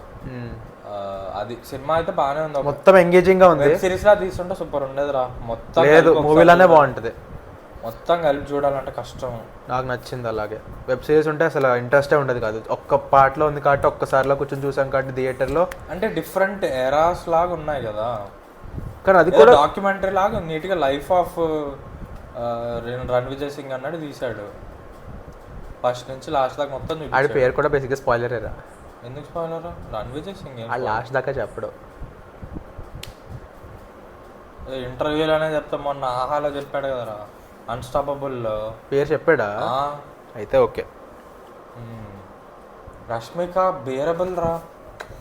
అది సినిమా అయితే బాగానే ఉంది, మొత్తం ఎంగేజింగ్ గా ఉంది. సిరీస్ లా తీసుకుంటే సూపర్ ఉండేది రా. మొత్తం లేదు, మూవీలోనే బాగుంటుంది. మొత్తం కలిపి చూడాలంటే కష్టం. నాకు నచ్చింది. అలాగే వెబ్ సిరీస్ ఉంటే అసలు ఇంట్రెస్టే ఉండదు కాదు. ఒక్క పార్ట్లో ఉంది కాబట్టి ఒక్కసారిలో కూర్చొని చూసాం కాబట్టి థియేటర్లో. అంటే డిఫరెంట్ ఎరాస్ లాగా ఉన్నాయి కదా, కానీ అది కూడా డాక్యుమెంటరీ లాగా నీట్గా లైఫ్ ఆఫ్ రణ్విజయ్ సింగ్ అన్నాడు తీశాడు. ఫస్ట్ నుంచి లాస్ట్ దాకా మొత్తం ఆడి పేరు కూడా బేసిక్గా స్పాయిలర్ రా. ఎందుకు స్పాయిలర్? రణ్విజయ్ సింగ్ లాస్ట్ దాకా చెప్పడు. ఇంటర్వ్యూలోనే చెప్తాం, మొన్న ఆహాలో చెప్పాడు కదరా అన్స్టాపబుల్ పేరు చెప్పాడా? అయితే ఓకే. రష్మిక బేరబుల్ రా.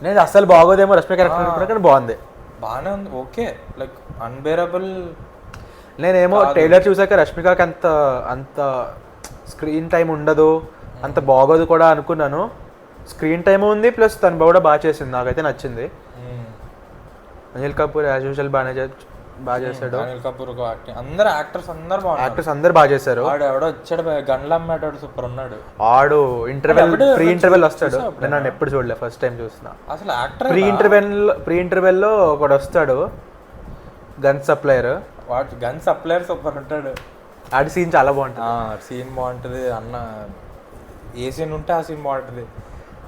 నేను అస్సలు బాగోదేమో రష్మిక క్యారెక్టర్ అనుకున్నా, కానీ బాగుంది. బాగానే ఉంది, ఓకే, లైక్ అన్బేరబుల్. నేనేమో ట్రైలర్ చూసాక రష్మికకి అంత అంత స్క్రీన్ టైం ఉండదు, అంత బాగోదు కూడా అనుకున్నాను. స్క్రీన్ టైం ఉంది, ప్లస్ తను కూడా బాగా చేసింది, నాకైతే నచ్చింది. అనిల్ కపూర్ యాజ్ యూజువల్ బాగా చేశాడు. అనిల్ కపూర్ అందరు యాక్టర్స్ అందరు బాగా చేశారు. వాడు ఎవడో వచ్చాడు గన్లు అమ్మేటాడు, సూపర్ ఉన్నాడు. ఆడు ప్రీ ఇంటర్వెల్ వస్తాడు, నేను నన్ను ఎప్పుడు చూడలే, ఫస్ట్ టైం చూస్తున్నా. అసలు యాక్టర్ ప్రీ ఇంటర్వెల్లో ఒకడు వస్తాడు, గన్ సప్లయర్. వాడు గన్ సప్లయర్ సూపర్ ఉంటాడు. ఆడి సీన్ చాలా బాగుంటుంది. సీన్ బాగుంటుంది అన్న, ఏ సీన్ ఉంటే ఆ సీన్ బాగుంటుంది.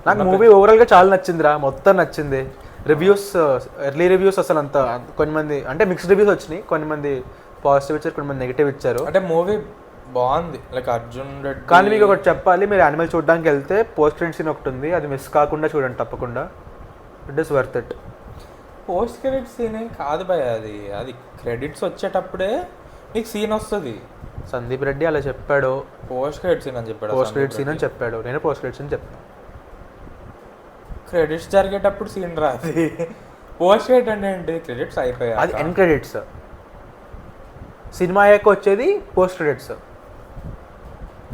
నాకు మూవీ ఓవరాల్గా చాలా నచ్చిందిరా, మొత్తం నచ్చింది. రివ్యూస్, ఎర్లీ రివ్యూస్ అసలు అంత, కొంతమంది అంటే మిక్స్డ్ రివ్యూస్ వచ్చినాయి, కొంతమంది పాజిటివ్ ఇచ్చారు, కొంతమంది నెగిటివ్ ఇచ్చారు. అంటే మూవీ బాగుంది, లైక్ అర్జున్ రెడ్డి. కానీ మీకు ఒకటి చెప్పాలి, మీరు యానిమల్ చూడడానికి వెళ్తే పోస్ట్ క్రెడిట్ సీన్ ఒకటి ఉంది, అది మిస్ కాకుండా చూడండి తప్పకుండా. It is worth it. Post credit scene ఏం కాదు భయ, అది క్రెడిట్స్ వచ్చేటప్పుడే నీకు సీన్ వస్తుంది. సందీప్ రెడ్డి అలా చెప్పాడు, పోస్ట్ క్రెడిట్ సీన్ అని చెప్పాడు. పోస్ట్ క్రెడిట్ సీన్ అని చెప్పాడు, నేను పోస్ట్ క్రెడిట్ సీన్ చెప్పాను. క్రెడిట్స్ జరిగేటప్పుడు సీన్ రాదు. పోస్ట్ క్రెడిట్ అంటే ఏంటి? క్రెడిట్స్ అయిపోయాయి, అది ఎండ్ క్రెడిట్స్. సినిమా అయ్యాక వచ్చేది పోస్ట్ క్రెడిట్స్.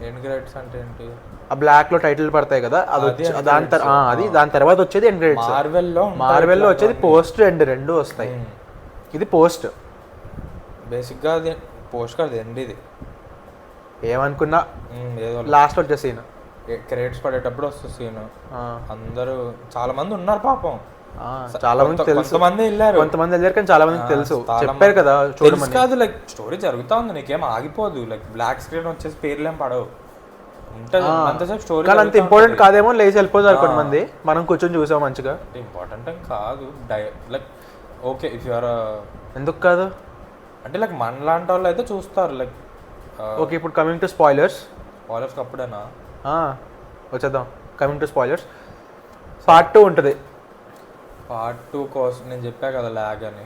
ఎండ్ క్రెడిట్స్ అంటే ఏంటి? ఆ బ్లాక్ లో టైటిల్ పడతాయి కదా, అది దాని తర్వాత వచ్చేది ఎండ్ క్రెడిట్స్. మార్వెల్లో వచ్చేది పోస్ట్ ఎండ్ రెండు వస్తాయి. ఇది పోస్ట్, బేసిక్గా అది పోస్ట్ కాదు, ఎండ్. ఇది ఏమనుకున్నా ఏదో లాస్ట్ వచ్చే సీన్, క్రెడిట్స్ పడేటప్పుడు వస్తుంది సీన్. అందరూ చాలా మంది ఉన్నారు పాపం, చాలా మంది తెలుసు, కొంతమంది వెళ్ళారు కానీ చాలా మందికి తెలుసు, చెప్పారు కదా చూడమని. కాదు, లైక్ స్టోరీ జరుగుతా ఉంది, నీకేం ఆగిపోదు, లైక్ బ్లాక్ స్క్రీన్ వచ్చేసి పేర్లేం పడవు, అంతసేపు స్టోరీ. కానీ అంత ఇంపార్టెంట్ కాదేమో, లేచి వెళ్ళిపోతారు కొంతమంది, మనం కూర్చొని చూసాం మంచిగా. ఇంపార్టెంట్ ఏం కాదు, లైక్ ఓకే ఇఫ్ యూఆర్. ఎందుకు కాదు అంటే లైక్ మన లాంటి వాళ్ళు అయితే చూస్తారు, లైక్ ఓకే. ఇప్పుడు కమింగ్ టు స్పాయిలర్స్ అప్పుడేనా వచ్చేద్దాం. కమింగ్ టు స్పాయిలర్స్, పార్ట్ 2 ఉంటుంది. పార్ట్ 2 కోసం నేను చెప్పా కదా ల్యాగ్ అని.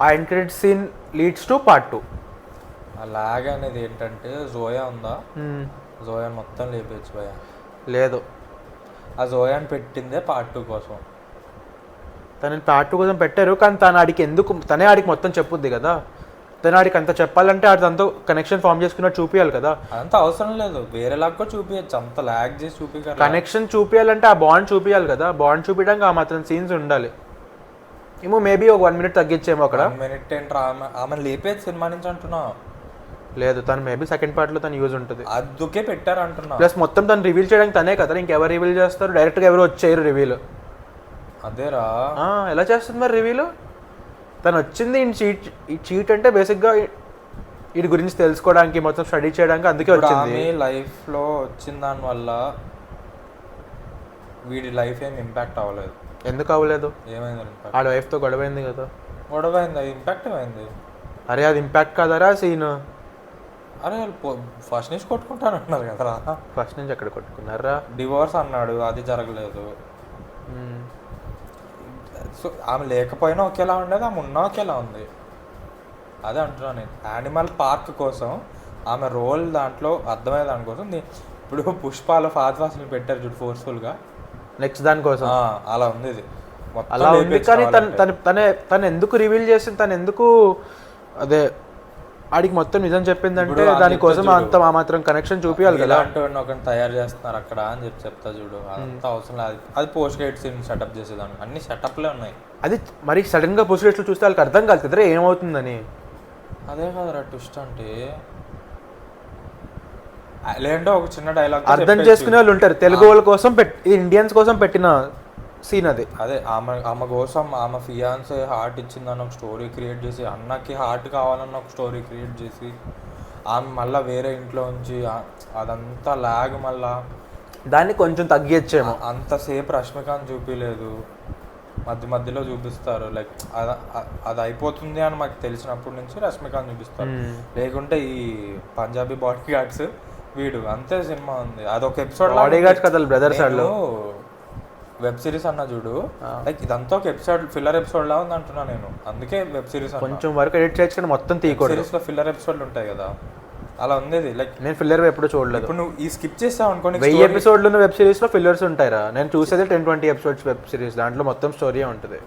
ఆ end credit scene leads to part 2. ఆ ల్యాగ్ అనేది ఏంటంటే, జోయా ఉందా, జోయాని మొత్తం లేపేచ్చు భయ. లేదు, ఆ జోయాని పెట్టిందే పార్ట్ 2 కోసం. తనని పార్ట్ 2 కోసం పెట్టారు, కానీ తనే ఆడికి మొత్తం చెప్పుద్ది కదా. తను ఆడికి అంత చెప్పాలంటే ఆడి దాంతో కనెక్షన్ ఫామ్ చేసుకున్నట్టు చూపించాలి కదా. అంత అవసరం లేదు, వేరేలాగా చూపించచ్చు, అంత ల్యాగ్ చేసి చూపించాలి. కనెక్షన్ చూపించాలంటే ఆ బాండ్ చూపించాలి కదా, బాండ్ చూపించడానికి ఆ మాత్రం సీన్స్ ఉండాలి. ఏమో మేబీ ఒక 1 minute తగ్గించేమో అక్కడ. 1 minute ఏంట్రా, ఆమె లేపేది సినిమా నుంచి అంటున్నా. లేదు, తను మేబీ సెకండ్ పార్ట్లో తను యూజ్ ఉంటుంది, అందుకే పెట్టారు అంటున్నా. ప్లస్ మొత్తం తను రివీల్ చేయడానికి తనే కదా, ఇంకెవరు రివీల్ చేస్తారు? డైరెక్ట్గా ఎవరు వచ్చారు రివీల్. అదేరా, ఎలా చేస్తుంది మరి రివీల్? తను వచ్చింది ఈ చీట్ అంటే బేసిక్గా వీడి గురించి తెలుసుకోవడానికి, మొత్తం స్టడీ చేయడానికి, అందుకే వచ్చింది. లైఫ్లో వచ్చిన దానివల్ల వీడి లైఫ్ ఏం ఇంపాక్ట్ అవ్వలేదు. ఎందుకు అవ్వలేదు? ఏమైంది? ఆడ వైఫ్తో గొడవైంది కదా. గొడవైంది, ఇంపాక్ట్ ఏమైంది? అరే అది ఇంపాక్ట్ కాదరా సీన్. అరే ఫస్ట్ నుంచి కొట్టుకుంటాను అన్నారు కదరా. ఫస్ట్ నుంచి ఎక్కడ కొట్టుకున్నారా? డివోర్స్ అన్నాడు, అది జరగలేదు. సో ఆమె లేకపోయినా ఒకేలా ఉండేది, ఆమె ఉన్నా ఒకేలా ఉంది. అదే అంటున్నాను నేను. యానిమల్ పార్క్ కోసం ఆమె రోల్ దాంట్లో అర్థమయ్యే దానికోసం ఇప్పుడు పుష్పాల ఫాస్ట్ని పెట్టారు చూడు ఫోర్స్ఫుల్గా, నెక్స్ట్ దానికోసం అలా ఉంది ఇది. అలా ఉంది, కానీ తను ఎందుకు రివీల్ చేసింది, తను ఎందుకు అదే ఆడికి మొత్తం నిజం చెప్పిందంటే దానికోసం అంత ఆ మాత్రం కనెక్షన్ చూపించాలి కదా. అంటే ఒకరిని తయారు చేస్తున్నారు అక్కడ అని చెప్తా చూడు, అంత అవసరం లేదు. అది పోస్ట్ క్రెడిట్ సీన్ సెటప్ చేసేదాన్ని, అన్ని సెటప్లే ఉన్నాయి. అది మరి సడన్ గా పోస్ట్ క్రెడిట్స్ చూస్తే వాళ్ళకి అర్థం కాదు కదరా ఏమవుతుందని. అదే కదరా ట్విస్ట్ అంటే. లేదంటే ఒక చిన్న డైలాగ్ అర్థం చేసుకునే వాళ్ళు ఉంటారు, తెలుగు వాళ్ళ కోసం ఇండియన్స్ కోసం పెట్టిన సీన్ అది. అదే ఆమె కోసం ఆమె ఫియాన్సే హార్ట్ ఇచ్చిందని ఒక స్టోరీ క్రియేట్ చేసి, అన్నకి హార్ట్ కావాలన్న ఒక స్టోరీ క్రియేట్ చేసి, ఆమె మళ్ళీ వేరే ఇంట్లో ఉంచి అదంతా ల్యాగ్, మళ్ళా దాన్ని కొంచెం తగ్గించేమో. అంతసేపు రష్మికాంత్ చూపించలేదు, మధ్యలో చూపిస్తారు. లైక్ అది అయిపోతుంది అని మాకు తెలిసినప్పటి నుంచి రష్మికాంత్ చూపిస్తారు. లేకుంటే ఈ పంజాబీ బాడీ గార్డ్స్ వీడు అంతే సినిమా ఉంది. అదొక ఎపిసోడ్ బాడీ గార్డ్స్ కథలు బ్రదర్స్ వెబ్ సిరీస్ అన్నా చూడు, లైక్ ఇదంతా ఒక ఎపిసోడ్ ఫిల్లర్ ఎపిసోడ్ లా ఉంది అంటున్నా నేను. అందుకే వెబ్ సిరీస్ కొంచెం వరకు ఎడిట్ చేయొచ్చు, మొత్తం తీయకూడదు. సిరీస్ లో ఫిల్లర్ ఎపిసోడ్లు ఉంటాయి కదా, అలా ఉంది. లైక్ నేను ఫిల్లర్ ఎప్పుడు చూడలేదు. ఇప్పుడు నువ్వు ఈ స్కిప్ చేస్తావు అనుకో 1000 ఎపిసోడ్లు ఉన్న వెబ్ సిరీస్లో ఫిల్లర్స్ ఉంటాయిరా. నేను చూసేది 10-20 ఎపిసోడ్స్ వెబ్ సిరీస్, దాంట్లో మొత్తం స్టోరీ ఉంటుంది.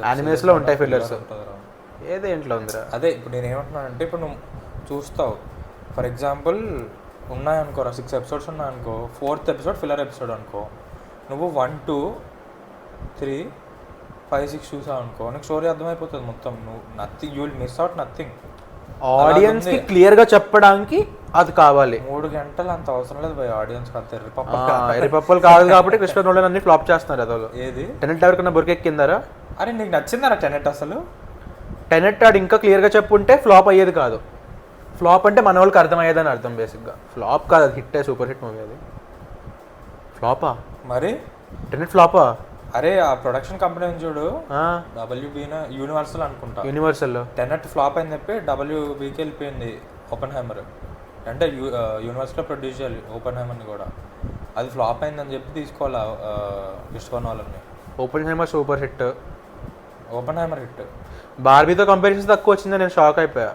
యానిమేస్లో ఉంటాయి ఫిల్లర్స్. ఏదేంట్లో ఉందిరా అదే ఇప్పుడు నేను ఏమంటున్నానంటే, ఇప్పుడు నువ్వు చూస్తావు ఫర్ ఎగ్జాంపుల్ ఉన్నాయనుకో 6 ఎపిసోడ్స్ ఉన్నాయనుకో, 4th ఎపిసోడ్ ఫిల్లర్ ఎపిసోడ్ అనుకో, నువ్వు 1, 2, 3, 5, 6 చూసావు అనుకో, నీకు స్టోరీ అర్థమైపోతుంది మొత్తం. నువ్వు nothing, you will miss out nothing. Audience కి క్లియర్ గా చెప్పడానికి అది కావాలి. 3 గంటలు అంత అవసరం లేదు భయ ఆడియన్స్ అంత ఎరిపప్పులు కాదు కాబట్టి క్రిస్టోఫర్ నోలన్ అన్ని ఫ్లాప్ చేస్తున్నారు. అదోలో ఏది టెనెట్ ఎవరికన్నా బొరికెక్కిందారా? అరే నీకు నచ్చిందారా టెనెట్? అసలు టెనెట్ ఆడు ఇంకా క్లియర్ గా చెప్పుంటే ఫ్లాప్ అయ్యేది కాదు. ఫ్లాప్ అంటే మన వాళ్ళకి అర్థమయ్యేదని అర్థం. బేసిక్గా ఫ్లాప్ కాదు, అది హిట్, సూపర్ హిట్ మూవీ. అది ఫ్లాపా మరి? టెనెట్ ఫ్లాపా? అరే ఆ ప్రొడక్షన్ కంపెనీ చూడు, WB యూనివర్సల్ అనుకుంటా. యూనివర్సల్ టెనెట్ ఫ్లాప్ అని చెప్పి WBకి వెళ్ళిపోయింది ఓపెన్ హైమర్. అంటే యూనివర్సల్లో ప్రొడ్యూస్ చేయాలి ఓపెన్ హైమర్ని కూడా. అది ఫ్లాప్ అయిందని చెప్పి తీసుకోవాలి క్రిస్టోఫర్ నోలన్ని. Oppenheimer super hit. Oppenheimer hit. బార్బీతో కంపారిజన్స్ తక్కువ వచ్చిందని నేను షాక్ అయిపోయా.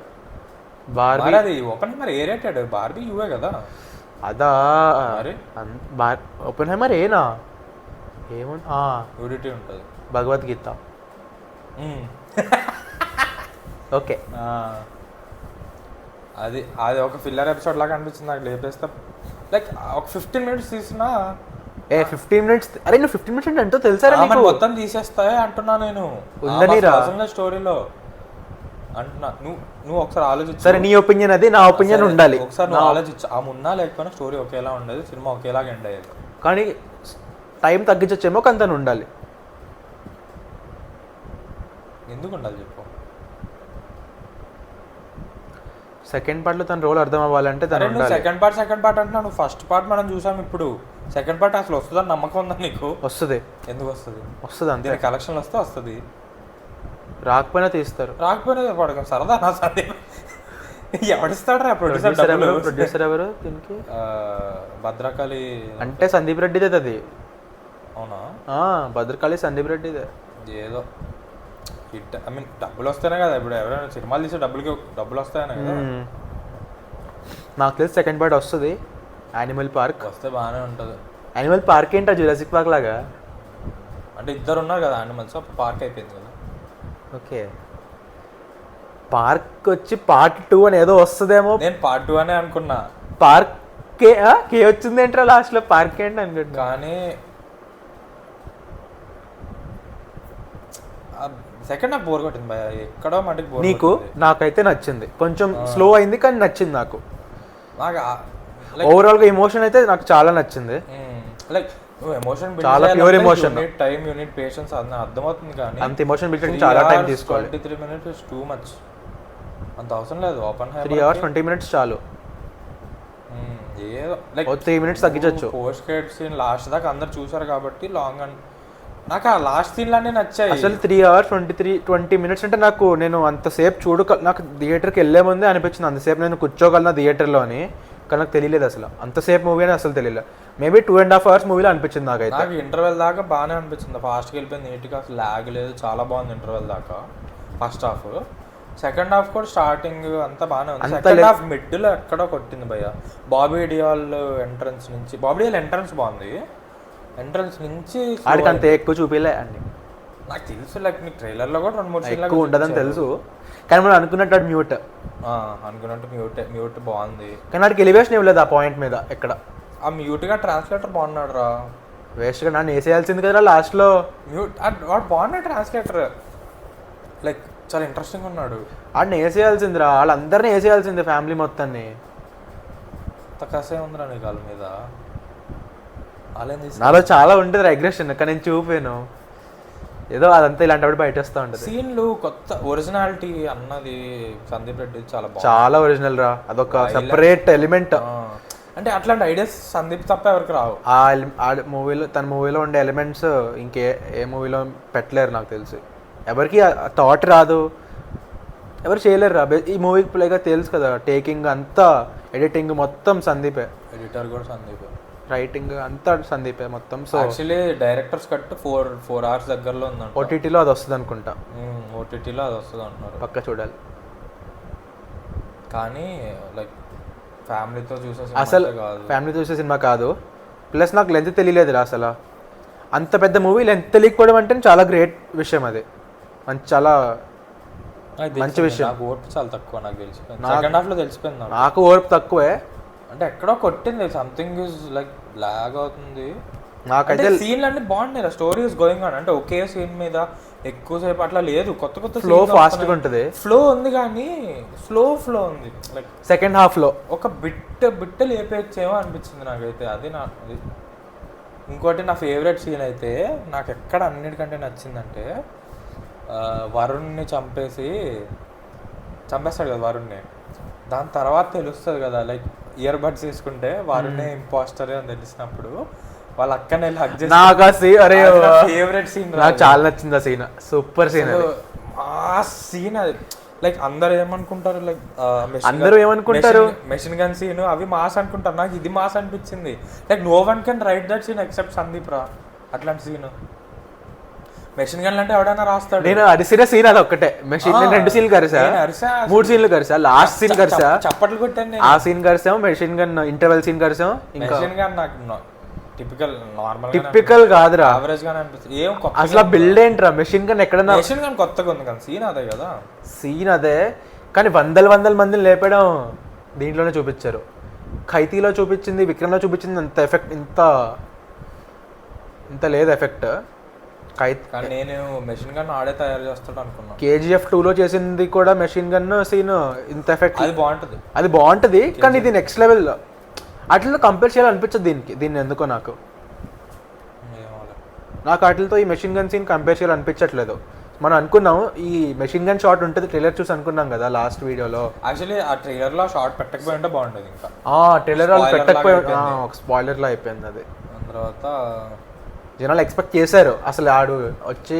బార్బీ అది Oppenheimer A rated, Barbie UA కదా. అదా మరి ఓపెన్ హైమర్ ఏనా? యూడిటీ ఉంటుంది. భగవద్గీత. ఓకే, అది అది ఒక ఫిల్లర్ ఎపిసోడ్ లాగా అనిపించింది నాకు. లేపేస్తా లైక్ ఒక 15 minutes తీసినా 15 minutes. అరే నువ్వు 15 minutes అంటే ఎంతో తెలుసా? మొత్తం తీసేస్తాయే అంటున్నా నేను. ఉందని స్టోరీలో అంటున్నా. నువ్వు ఒకసారి ఆలోచించు. సరే నీ ఒపీనియన్ అది, నా ఒపీనియన్ ఉండాలి. ఒకసారి నువ్వు ఆలోచించు. ఆమె ఉన్నా లేకపోయినా స్టోరీ ఒకేలా ఉండేది, సినిమా ఒకేలాగా ఎండ్ అయ్యేది. కానీ టైం తగ్గించచ్చేమో, కానీ తను ఉండాలి. ఎందుకు ఉండాలి చెప్పు? సెకండ్ పార్ట్లో తన రోల్ అర్థం అవ్వాలంటే తను ఉండాలి. సెకండ్ పార్ట్ అంటున్నా, నువ్వు ఫస్ట్ పార్ట్ మనం చూసాం. ఇప్పుడు సెకండ్ పార్ట్ అసలు వస్తుందని నమ్మకం ఉందా నీకు? వస్తుంది. ఎందుకు వస్తుంది అంతే. కలెక్షన్లు వస్తే వస్తుంది, రాకపోయినా తీస్తారు. రాకపోయినా పడక సరదా నా సరే. ఎవడిస్తాడు రా ప్రొడ్యూసర్ ఎవరు దీనికి? భద్రకాళి అంటే సందీప్ రెడ్డిదే అది. అవునా? భద్రకాళి సందీప్ రెడ్డిదే. ఏదో హిట్, ఐ మీన్ డబ్బులు వస్తేనే కదా. ఇప్పుడు ఎవరైనా సినిమాలు తీసే డబ్బులు వస్తాయనే కదా. నాకు తెలిసి సెకండ్ పార్ట్ వస్తుంది. యానిమల్ పార్క్ వస్తే బాగానే ఉంటుంది. యానిమల్ పార్క్ ఏంటో జురాసిక్ పార్క్ లాగా. అంటే ఇద్దరు ఉన్నారు కదా యానిమల్స్, అప్పుడు పార్క్ అయిపోయింది కదా. ఓకే, పార్క్ వచ్చి పార్ట్ 2 అని ఏదో వస్తుందేమో. నేను పార్ట్ 2 అనే అనుకున్నా. పార్క్ కే వచ్చింది ఏంట్రా లాస్ట్లో? పార్క్ ఏంటి అనుకుంటున్నా. కానీ సెకండ్ హాఫ్ బోర్ కొట్టింది భయ, ఎక్కడో మటుకు బోర్. నీకు? నాకైతే నచ్చింది. కొంచెం స్లో అయింది కానీ నచ్చింది నాకు. ఓవరాల్ గా ఎమోషన్ అయితే నాకు చాలా నచ్చింది. లైక్ ఎమోషన్ చాలా pure emotion. Time, unit, patience అన్న అర్థమవుతుంది. కానీ అంత ఎమోషన్ బిల్డ్ చాలా టైం తీసుకోవాలి. 23 minutes ఇస్ టూ మచ్. అంత అవసరం లేదు. ఓపెన్ హైమర్ 3 hours 20 minutes చాలు. ఏదో లైక్ 3 minutes తగ్గించవచ్చు. పోస్ట్ క్రెడిట్ సీన్ లాస్ట్ దాకా అందరు చూసారు కాబట్టి లాంగ్. అండ్ నాకు ఆ లాస్ట్ సీన్లన్నీ నచ్చాయి. అసలు 3 hours 20 minutes అంటే నేను అంతసేపు నాకు థియేటర్కి వెళ్ళే ముందే అనిపించింది అంతసేపు నేను కూర్చోగలను థియేటర్లో అని. కానీ నాకు తెలియలేదు అసలు అంతసేపు మూవీ అని అసలు తెలియలేదు. మేబీ 2.5 hours మూవీలో అనిపించింది నాకైతే. నాకు ఇంటర్వెల్ దాకా బాగానే అనిపించింది. ఫాస్ట్కి వెళ్ళిపోయింది, నీట్గా అసలు ల్యాగ్ లేదు, చాలా బాగుంది ఇంటర్వెల్ దాకా ఫస్ట్ హాఫ్. సెకండ్ హాఫ్ కూడా స్టార్టింగ్ అంతా బాగానే ఉంది. సెకండ్ హాఫ్ మిడ్లో ఎక్కడో కొట్టింది భయ్య. బాబీ డియాల్ ఎంట్రన్స్ నుంచి. బాబీ డియాల్ ఎంట్రన్స్ బాగుంది. ఎంట్రన్స్ నుంచి ఆడికి అంత ఎక్కువ చూపిలే అండి నాకు తెలుసు. లైక్ నీకు ట్రైలర్లో కూడా 2-3 సీన్లు ఎక్కువ ఉండదని తెలుసు. కానీ మనం అనుకున్నట్టు మ్యూట్ బాగుంది. కానీ వాడికి ఎలివేషన్ ఇవ్వలేదు ఆ పాయింట్ మీద ఎక్కడ. ఆ మ్యూట్గా ట్రాన్స్లేటర్ బాగున్నాడు రా. వేస్ట్గా నన్ను వేసేయాల్సింది కదా లాస్ట్లో. మ్యూట్ వాడు బాగున్నాడు ట్రాన్స్లేటర్. లైక్ చాలా ఇంట్రెస్టింగ్ ఉన్నాడు. వాడిని వేసేయాల్సిందిరా, వాళ్ళందరినీ వేసేయాల్సింది ఫ్యామిలీ మొత్తాన్ని. కసే ఉందిరా నీ కాళ్ళ మీద. నాలో చాలా ఉంటుంది అగ్రెషన్, కానీ నేను చూపాను ఏదో అదంతా ఇలాంటప్పుడు బయట వస్తూ ఉంటుంది. సీన్లు కొత్త ఒరిజినాలిటీ అన్నది సందీప్ రెడ్డి చాలా ఒరిజినల్ రా. అదొక సెపరేట్ ఎలిమెంట్. అంటే అట్లాంటి ఐడియాస్ సందీప్ తప్ప ఎవరికి రావు. ఆ మూవీలో తన మూవీలో ఉండే ఎలిమెంట్స్ ఏ మూవీలో పెట్టలేరు నాకు తెలిసి. ఎవరికి థాట్ రాదు, ఎవరు చేయలేరు రా. ఈ మూవీకి ప్లేగా తెలుసు కదా, టేకింగ్ అంతా, ఎడిటింగ్ మొత్తం సందీపే. ఎడిటర్ కూడా సందీపే, రైటింగ్ అంతా సందీపే మొత్తం. So actually directors cut 4 hours దగ్గరలో ఉందంట. ఓటీటీలో అది వస్తుంది అనుకుంటా. ఓటీటీలో అది వస్తుంది అంటున్నారు, పక్క చూడాలి. కానీ లైక్ ఫ్యామిలీతో చూసే అసలు సినిమా కాదు. ఫ్యామిలీ చూసే సినిమా కాదు. ప్లస్ నాకు లెంత్ తెలియలేదురా అసలు. అంత పెద్ద మూవీ లెంత్ తెలియకపోవడం అంటే చాలా గ్రేట్ విషయం. అది చాలా మంచి విషయం. నాకు ఓర్పు చాలా తక్కువ, నాకు తెలిసిపోయింది సెకండ్ హాఫ్ లో తెలిసిపోయింది నాకు. నాకు ఓర్పు తక్కువే, అంటే ఎక్కడో కొట్టింది, సంథింగ్ ఇస్ లైక్ బ్లాగ్ అవుతుంది. నాకైతే సీన్లు అన్ని బాగున్నాయి, స్టోరీ ఇస్ గోయింగ్ ఆన్. అంటే ఒకే సీన్ మీద ఎక్కువసేపు అట్లా లేదు, కొత్త కొత్త ఫ్లో ఫాస్ట్ గా ఉంటుంది. ఫ్లో ఉంది కానీ ఫ్లో ఉంది. లైక్ సెకండ్ హాఫ్ లో ఒక బిట్ లేపేచ్చేమో అనిపించింది నాకైతే. అది ఇంకోటి నా ఫేవరెట్ సీన్ అయితే నాకు ఎక్కడ అన్నిటికంటే నచ్చిందంటే వరుణ్ని చంపేస్తాడు కదా వరుణ్ని. దాని తర్వాత తెలుస్తుంది కదా, లైక్ ఇయర్ బడ్స్ తీసుకుంటే వరుణే ఇంపాస్టర్ అని తెలిసినప్పుడు వాళ్ళ అక్కనే హగ్ చేసి. నాకు ఆ సీన్ అరే ఫేవరెట్ సీన్, నాకు చాలా నచ్చింది ఆ సీన్. సూపర్ సీన్ ఆ సీన్. అది లైక్ అందరు ఏమనుకుంటారు, లైక్ అందరూ ఏమనుకుంటారు మెషిన్ గన్ సీన్ అవి మాస్ అనుకుంటారు. నాకు ఇది మాస్ అనిపించింది. Like no one can write that scene except Sandeep రా. అట్లాంటి సీన్ మెషిన్ గన్ అంటే ఎవడైనా రాస్తాడు. నేను అరిసిన సీన్ అది ఒక్కటే. మెషిన్ 2 సీన్లు కరిసా, 3 సీన్లు కరిసా. లాస్ట్ సీన్ కరిసా, చప్పట్లు కొట్టాను. ఆ సీన్ కరిసాం. మెషిన్ గన్ ఇంటర్వెల్ సీన్ కరిసాం. మెషిన్ గన్ నాకు టిపికల్ కాదురా, యావరేజ్ గానే అనిపిస్తుంది. ఏం అసలు బిల్డ్ ఏంట్రా మెషిన్ గన్ ఎక్కడన్నా. మెషిన్ గన్ కొత్తగా ఉంది కానీ సీన్ అదే కదా. సీన్ అదే కానీ వందల మందిని లేపడం దీంట్లోనే చూపించారు. ఖైతీలో చూపించింది, విక్రమ్లో చూపించింది అంత ఎఫెక్ట్ ఇంత లేదు ఎఫెక్ట్. కానీ నేను మెషిన్ గన్ ఆడే తయారు చేస్తాడు అనుకున్నాను. KGF 2లో చేసింది కూడా మెషిన్ గన్ సీన్ ఇంత ఎఫెక్ట్. అది బాగుంటుంది కానీ ఇది నెక్స్ట్ లెవెల్. వాటిలో కంపేర్ చేయాలనిపించదు దీన్ని ఎందుకో నాకు వాటితో ఈ మెషిన్ గన్ సీన్ కంపేర్ చేయాలనిపించట్లేదు. మనం అనుకున్నాం ఈ మెషిన్ గన్ షాట్ ఉంటుంది, ట్రైలర్ చూసి అనుకున్నాం కదా లాస్ట్ వీడియోలో. యాక్చువల్లీ ఆ ట్రైలర్ లో షాట్ పెట్టకపోయి ఉంటే బాగుంటుంది. ఇంకా ట్రైలర్ వాళ్ళు పెట్టకపోయి ఒక స్పాయిలర్ లా అయిపోయింది అది. తర్వాత జనాలు ఎక్స్పెక్ట్ చేశారు, అసలు ఆడు వచ్చి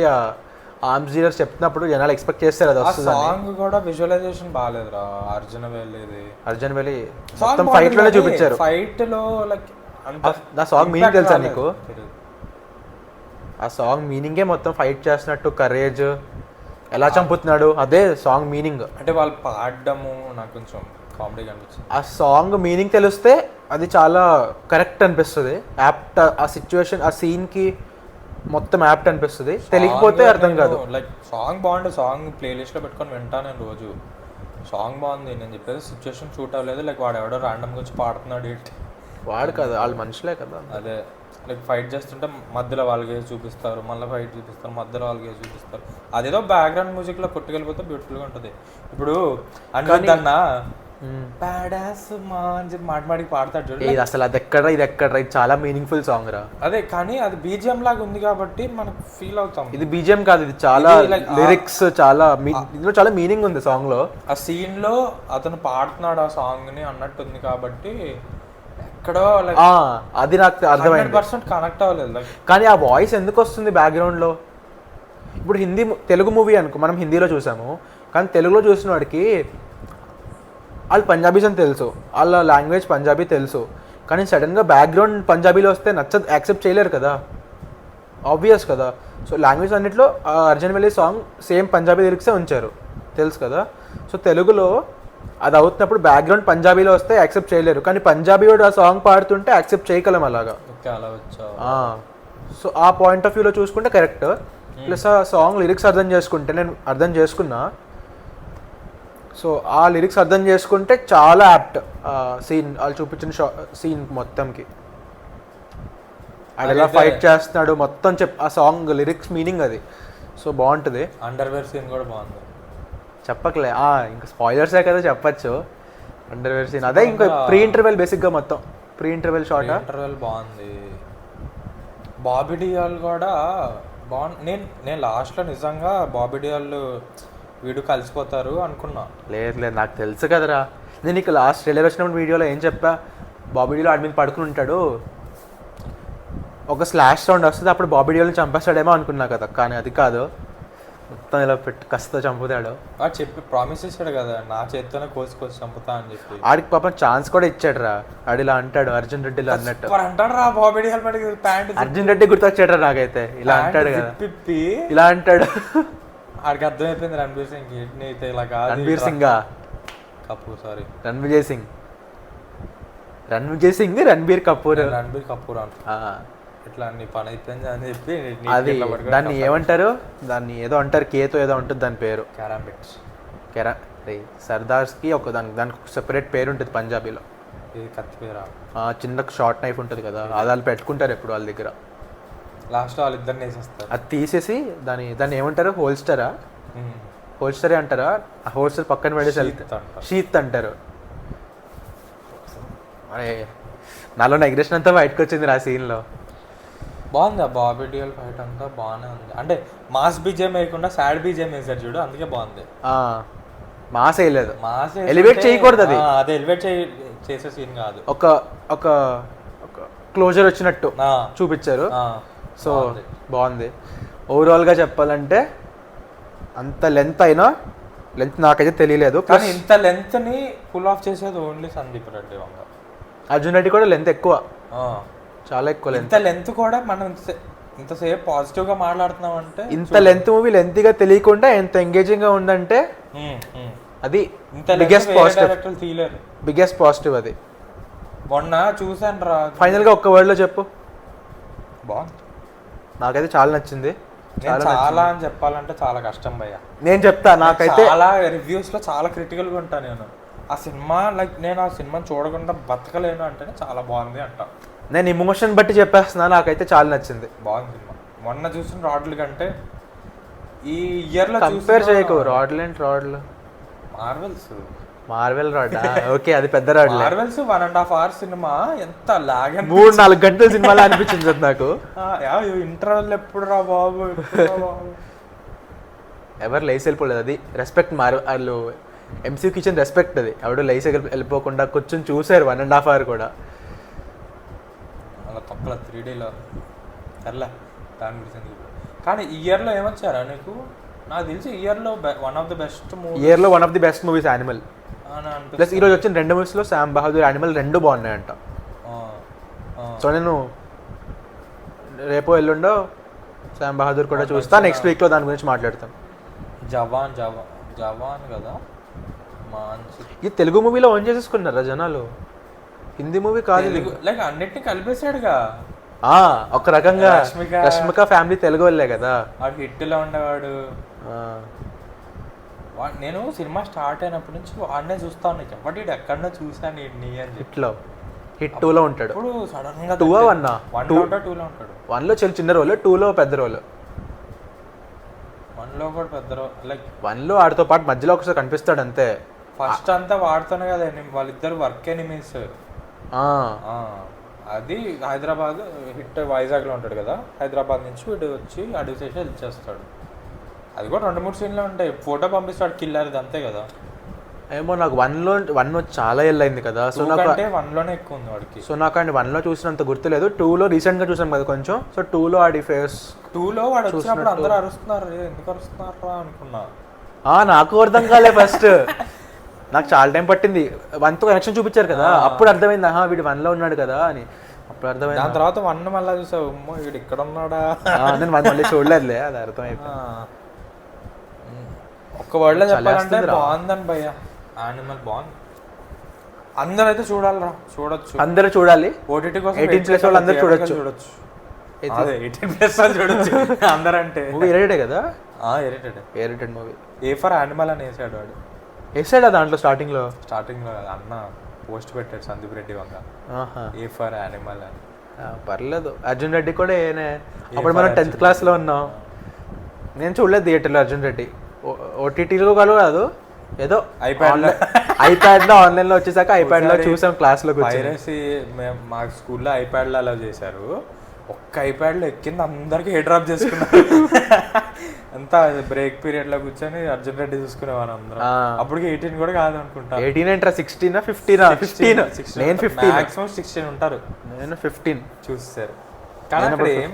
ఆర్మ్స్ డీలర్స్ చెప్తున్నప్పుడు జనాలు ఎక్స్పెక్ట్ చేస్తారు అది వస్తుంది. సాంగ్ కూడా విజువలైజేషన్ బాగాలేదురా. అర్జున్ వెల్లి మొత్తం ఫైట్ లోనే చూపించారు. ఫైట్ లో లైక్ నా సాంగ్ మీనింగ్ తెలుసా నీకు? ఆ సాంగ్ మీనింగే మొత్తం ఫైట్ చేస్తున్నట్టు, కరేజ్ ఎలా చంపుతున్నాడు అదే సాంగ్ మీనింగ్. అంటే వాళ్ళు పాడడము నాకు కొంచెం కామెడీగా అనిపించింది. ఆ సాంగ్ మీనింగ్ తెలిస్తే అది చాలా కరెక్ట్ అనిపిస్తుంది, యాప్ట్. ఆ సిచ్యువేషన్ ఆ సీన్కి మొత్తం యాప్ట్ అనిపిస్తుంది. తెలియకపోతే అర్థం కాదు. లైక్ సాంగ్ బాగుంటుంది, సాంగ్ ప్లేలిస్ట్లో పెట్టుకొని వింటాను నేను రోజు. సాంగ్ బాగుంది, నేను చెప్పేది సిచ్యువేషన్ షూట్ అవ్వలేదు. లైక్ వాడు ఎవడో ర్యాండమ్గా వచ్చి పాడుతున్నాడు ఏంటి, వాడు కదా వాళ్ళు మనుషులే కదా. అదే లైక్ ఫైట్ చేస్తుంటే మధ్యలో వాళ్ళకి చూపిస్తారు, మళ్ళీ ఫైట్ చూపిస్తారు, మధ్యలో వాళ్ళకి చూపిస్తారు. అదేదో బ్యాక్గ్రౌండ్ మ్యూజిక్లో కొట్టుకెళ్ళిపోతే బ్యూటిఫుల్గా ఉంటుంది. ఇప్పుడు అన్న మాటికి పాడతాడు చూడు, ఇది అసలు అది ఎక్కడ ఇది చాలా మీనింగ్ఫుల్ సాంగ్ రా. అదే కానీ అది బీజిఎం లాగా ఉంది కాబట్టి మనకు ఫీల్ అవుతాం. ఇది బీజిఎం కాదు, ఇది చాలా లిరిక్స్, చాలా ఇందులో చాలా మీనింగ్ ఉంది సాంగ్ లో. ఆ సీన్ లో అతను పాడుతున్నాడు ఆ సాంగ్ ని అన్నట్టు ఉంది కాబట్టి ఎక్కడో అది నాకు అర్థమైంది. 100% కనెక్ట్ అవ్వలేదు. కానీ ఆ వాయిస్ ఎందుకు వస్తుంది బ్యాక్గ్రౌండ్ లో? ఇప్పుడు తెలుగు మూవీ అనుకో, మనం హిందీలో చూసాము కానీ తెలుగులో చూసిన వాడికి వాళ్ళు పంజాబీస్ అని తెలుసు, వాళ్ళ లాంగ్వేజ్ పంజాబీ తెలుసు, కానీ సడన్గా బ్యాక్గ్రౌండ్ పంజాబీలో వస్తే యాక్సెప్ట్ చేయలేరు కదా, ఆబ్వియస్ కదా. సో లాంగ్వేజ్ అన్నింటిలో అర్జున్ వెల్లి సాంగ్ సేమ్ పంజాబీ లిరిక్సే ఉంచారు, తెలుసు కదా. సో తెలుగులో అది అవుతున్నప్పుడు బ్యాక్గ్రౌండ్ పంజాబీలో వస్తే యాక్సెప్ట్ చేయలేరు, కానీ పంజాబీ వాడు ఆ సాంగ్ పాడుతుంటే యాక్సెప్ట్ చేయగలం అలాగా. సో ఆ పాయింట్ ఆఫ్ వ్యూలో చూసుకుంటే కరెక్ట్. ప్లస్ ఆ సాంగ్ లిరిక్స్ అర్థం చేసుకుంటే, నేను అర్థం చేసుకున్నా, సో ఆ లిరిక్స్ అర్థం చేసుకుంటే చాలా యాప్ట్ సీన్, వాళ్ళు చూపించిన సీన్ మొత్తంకి. అది ఎలా ఫైట్ చేస్తున్నాడు మొత్తం ఆ సాంగ్ లిరిక్స్ మీనింగ్ అది. సో బాగుంటుంది. అండర్వేర్ సీన్ కూడా బాగుంది, చెప్పకలే ఇంకా స్పాయిలర్సే కదా చెప్పచ్చు. అండర్వేర్ సీన్ అదే ఇంకా ప్రీ ఇంటర్వెల్, బేసిక్గా మొత్తం ప్రీ ఇంటర్వెల్ షార్ట్. ఇంటర్వెల్ బాగుంది. బాబీ డియోల్ కూడా బాగుంది. నేను లాస్ట్లో నిజంగా బాబీ డియోల్ వీడు కలిసిపోతారు అనుకున్నా. లేదు నాకు తెలుసు కదరా, నేను ఇక లాస్ట్ ట్రైలర్ వచ్చినప్పుడు వీడియోలో ఏం చెప్పా, బాబీ డియోల్ ఆడి మీద పడుకుని ఉంటాడు, ఒక స్లాష్ సౌండ్ వస్తుంది, అప్పుడు బాబీ డియోల్ని చంపేస్తాడేమో అనుకున్నా కదా, కానీ అది కాదు, మొత్తం ఇలా పెట్టి కసితో చంపుతాడు. చెప్పి ప్రామిస్ ఇచ్చాడు కదా, నా చేతితోనే కోసి చంపుతా అని చెప్పి. ఆడికి పాపం ఛాన్స్ కూడా ఇచ్చాడు రా, ఆడు ఇలా అంటాడు అర్జున్ రెడ్డిలో అన్నట్టు అంటాడు రా. బాబీ డియోల్ అర్జున్ రెడ్డి గుర్తొచ్చాడు నాకైతే, ఇలా అంటాడు కదా, ఇలా అంటాడు. ఆడికి అర్థమైపోయింది రణబీర్ సింగ్ ఇలా కాదు, రణబీర్ సింగ్ కపూర్ సారీ రణ్విజయ్ సింగ్ రణ్విజయ్ సింగ్, రణబీర్ కపూర్. రణబీర్ కపూర్ అంట ఇట్లా నీ పని అయిపోయింది అని చెప్పి అది దాన్ని ఏమంటారు, దాన్ని ఏదో అంటారు, కేతో ఏదో ఉంటుంది దాని పేరు. క్యారంబిట్స్. సర్దార్స్కి ఒక దానికి ఒక సెపరేట్ పేరు ఉంటుంది పంజాబీలో. ఇది కత్తి పేరా? చిన్న షార్ట్ నైఫ్ ఉంటుంది కదా, అది వాళ్ళు పెట్టుకుంటారు ఎప్పుడు వాళ్ళ దగ్గర. లాస్ట్ వాళ్ళిద్దరిని వేసేస్తారు. అది తీసేసి దాన్ని ఏమంటారు, హోల్స్టరా, హోల్స్టరే అంటారా, ఆ హోల్స్టర్ పక్కన పడేసి షీత్ అంటారు. అరే నాలో నెగ్రేషన్ అంతా బయటకు వచ్చింది ఆ సీన్లో. బాగుంది ఆ బాబీ డియోల్ ఫైట్ అంతా బాగానే ఉంది. అంటే మాస్ బీజేం వేయకుండా సాడ్ బీజేం వేసారు చూడు, అందుకే బాగుంది. మాస్ వేయలేదు, మాస్ ఎలివేట్ చేయకూడదు, అది అదే ఎలివేట్ చేసే సీన్ కాదు, ఒక ఒక క్లోజర్ వచ్చినట్టు చూపించారు. సో బాగుంది. ఓవరాల్గా చెప్పాలంటే అంత లెంత్ అయినా, లెంత్ నాకైతే తెలియలేదు, కానీ ఇంత లెంత్ని పుల్ ఆఫ్ చేసేది ఓన్లీ సందీప్ రెడ్డి వంగ. అర్జున్ రెడ్డి కూడా లెంత్ ఎక్కువ, చాలా ఎక్కువ లెంత్. ఇంత లెంత్ కూడా మనం ఇంతసేపు పాజిటివ్గా మాట్లాడుతున్నాం అంటే, ఇంత లెంత్ మూవీ లెంత్గా తెలియకుండా ఎంత ఎంగేజింగ్గా ఉందంటే అది బిగ్గెస్ట్ పాజిటివ్ అది. మొన్న చూసాను రా, ఫైనల్గా ఒక్క వర్డ్లో చెప్పు. బాగుంది, నాకైతే చాలా నచ్చింది. చాలా అని చెప్పాలంటే చాలా కష్టం భయ్య. నేను చెప్తా, నాకైతే చాలా రివ్యూస్లో చాలా క్రిటికల్గా ఉంటాను నేను ఆ సినిమా. లైక్ నేను ఆ సినిమాని చూడకుండా బతకలేను అంటేనే చాలా బాగుంది అంట. నేను ఇమోషన్ బట్టి చెప్పేస్తున్నా, నాకైతే చాలా నచ్చింది. బాగుంది సినిమా. మొన్న చూసిన రాడ్ల కంటే ఈ ఇయర్లో కంపేర్ చేయకు. రాడ్లు ఏంటి, రాడ్లు మార్వెల్ రాడ్, ఓకే అది పెద్ద రాడ్. మార్వెల్స్ 1.5 hours సినిమా ఎంత లాగ్, 3-4 గంటల సినిమాలో అనిపించింది నాకు. ఇంటర్వెల్ ఎప్పుడు రా బాబు, ఎవరు లేసి వెళ్ళిపోలేదు, అది రెస్పెక్ట్. వాళ్ళు ఎంసీయూకి ఇచ్చిన రెస్పెక్ట్ అది. ఎవడు లేసి వెళ్ళిపోకుండా కూర్చొని చూసారు 1.5 hours కూడా. అలా తక్కువ 3Dలో సర్లే దాని గురించి. కానీ ఈ ఇయర్లో ఏమొచ్చారా నీకు? నాకు తెలిసి ఇయర్లో one of the best movies animal. Plus ఈరోజు వచ్చిన 2 మూవీస్లో శామ్ బహదూర్, యానిమల్ 2 బాగున్నాయంట. సో నేను రేపో ఎల్లుండో శామ్ బహదూర్ కూడా చూస్తా, నెక్స్ట్ వీక్లో దాని గురించి మాట్లాడతాం. జవాన్ కదా మంచి. ఈ తెలుగు మూవీలో ఓన్ చేసేసుకున్నారా జనాలు, హిందీ మూవీ కాదు. లైక్ అన్నిటిని కలిపేశాడుగా ఒక రకంగా. రష్మిక ఫ్యామిలీ తెలుగు వాళ్ళే కదా, వాడు హిట్లో ఉండేవాడు. నేను సినిమా స్టార్ట్ అయినప్పటి నుంచి వాడినే చూస్తా ఉన్నా, బట్ ఇటు ఎక్కడో చూసాను హిట్ 2లో ఉంటాడు. ఇప్పుడు సడన్ గా 2 2లో ఉంటాడు. 1లో చిన్న రోల్, 2లో పెద్ద రోల్. 1లో కూడా పెద్ద రోల్. లైక్ 1లో ఆడితో పాటు మధ్యలో ఒకసారి కనిపిస్తాడు అంతే. ఫస్ట్ అంతా వాడుతానే కదా వాళ్ళిద్దరు వర్క్ ఎనిమీస్. అది హైదరాబాద్ హిట్ వైజాగ్లో ఉంటాడు కదా, హైదరాబాద్ నుంచి వీడు వచ్చి అడుగు చేసి హెల్ప్ చేస్తాడు. అది కూడా 2-3 సీన్లు ఉంటాయి. ఫోటో పంపిస్తాడు కిల్లర్, ఇది అంతే కదా. ఏమో నాకు 1 చాలా ఏళ్ళు అయింది కదా, సో నాకు 1లోనే ఎక్కువ ఉంది వాడికి. సో నాకు అండి 1లో చూసినంత గుర్తులేదు. 2లో రీసెంట్గా చూసాం కదా కొంచెం. సో 2లో ఆడి ఫేస్, 2లో వాడు వచ్చినప్పుడు అందరూ అరుస్తున్నారు, ఎందుకు అరుస్తున్నారా అనుకున్నా. నాకు అర్థం కాలే ఫస్ట్. నాకు చాలా టైం పట్టింది. 1తో కనెక్షన్ చూపించారు కదా, అప్పుడు అర్థమైంది వీడు 1లో ఉన్నాడు కదా అని. అప్పుడు అర్థమైంది. దాని తర్వాత 1 మళ్ళీ చూసావు, అమ్మో వీడు ఇక్కడ ఉన్నాడా. నేను మళ్ళీ చూడలేదులే, అది అర్థమైపోయింది. ఒక్క వర్డ్లో చెప్పాలంటే బాగుందని భయ్య, యానిమల్ బాగుంది. అందరూ అయితే చూడొచ్చు, అందరూ చూడాలి. ఓటీటీ కోసం 18+ వాళ్ళు అందరూ చూడొచ్చు. 18+ వాళ్ళు చూడొచ్చు అందరూ. అంటే మూవీ ఎడిటెడ్ కదా, edited movie. A for animal అని వేసాడు వాడు. వేసాడా దాంట్లో స్టార్టింగ్లో అన్న పోస్ట్ పెట్టాడు Sandeep Reddy Vanga, A for animal అని. పర్లేదు. అర్జున్ రెడ్డి కూడా ఏనే. అప్పుడు మనం 10th క్లాస్లో ఉన్నాం. నేను చూడలేదు థియేటర్లో అర్జున్ రెడ్డి. ఓటీటీలో కాదు, ఏదో ఐప్యాడ్లో ఆన్లైన్లో వచ్చేసాక ఐప్యాడ్లో చూసాం క్లాస్లో. మా స్కూల్లో ఐప్యాడ్లో అలా చేశారు. ఒక్క ఐప్యాడ్లో ఎక్కింది అందరికి హెడ్ డ్రాప్ చేసుకున్నారు. అంతా బ్రేక్ పీరియడ్లో కూర్చొని అర్జున్ రెడ్డి చూసుకునేవారు అందరూ. అప్పటికి 18 కూడా కాదు అనుకుంటా. 18 ఏంట్రా, 16 15. నేను 15, మాక్సిమం 16 ఉంటారు. నేను 15 చూస్తారు. కానీ అక్కడ ఏం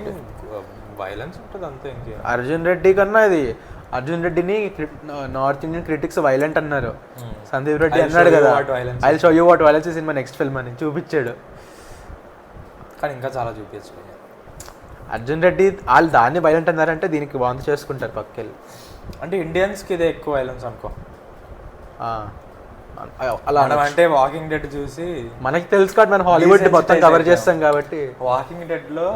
వైలెన్స్ ఉంటుంది అంతే. ఇంకేం అర్జున్ రెడ్డి కన్నా ఇది, అర్జున్ రెడ్డిని నార్త్ ఇండియన్ క్రిటిక్స్ వైలెంట్ అన్నారు. సందీప్ రెడ్డి అన్నాడు కదా, I will show you what violence is in my next film అని చూపించాడు. కానీ ఇంకా చాలా చూపించు. అర్జున్ రెడ్డి వాళ్ళు దాన్ని వైలెంట్ అన్నారంటే దీనికి వాంతి చేసుకుంటారు పక్కకెళ్ళి. అంటే ఇండియన్స్కి ఇదే ఎక్కువ వైలెన్స్ అనుకో. అలా మనం అంటే వాకింగ్ డెడ్ చూసి మనకి తెలుసు కాబట్టి మనం హాలీవుడ్ మొత్తం కవర్ చేస్తాం కాబట్టి. వాకింగ్ డెడ్లో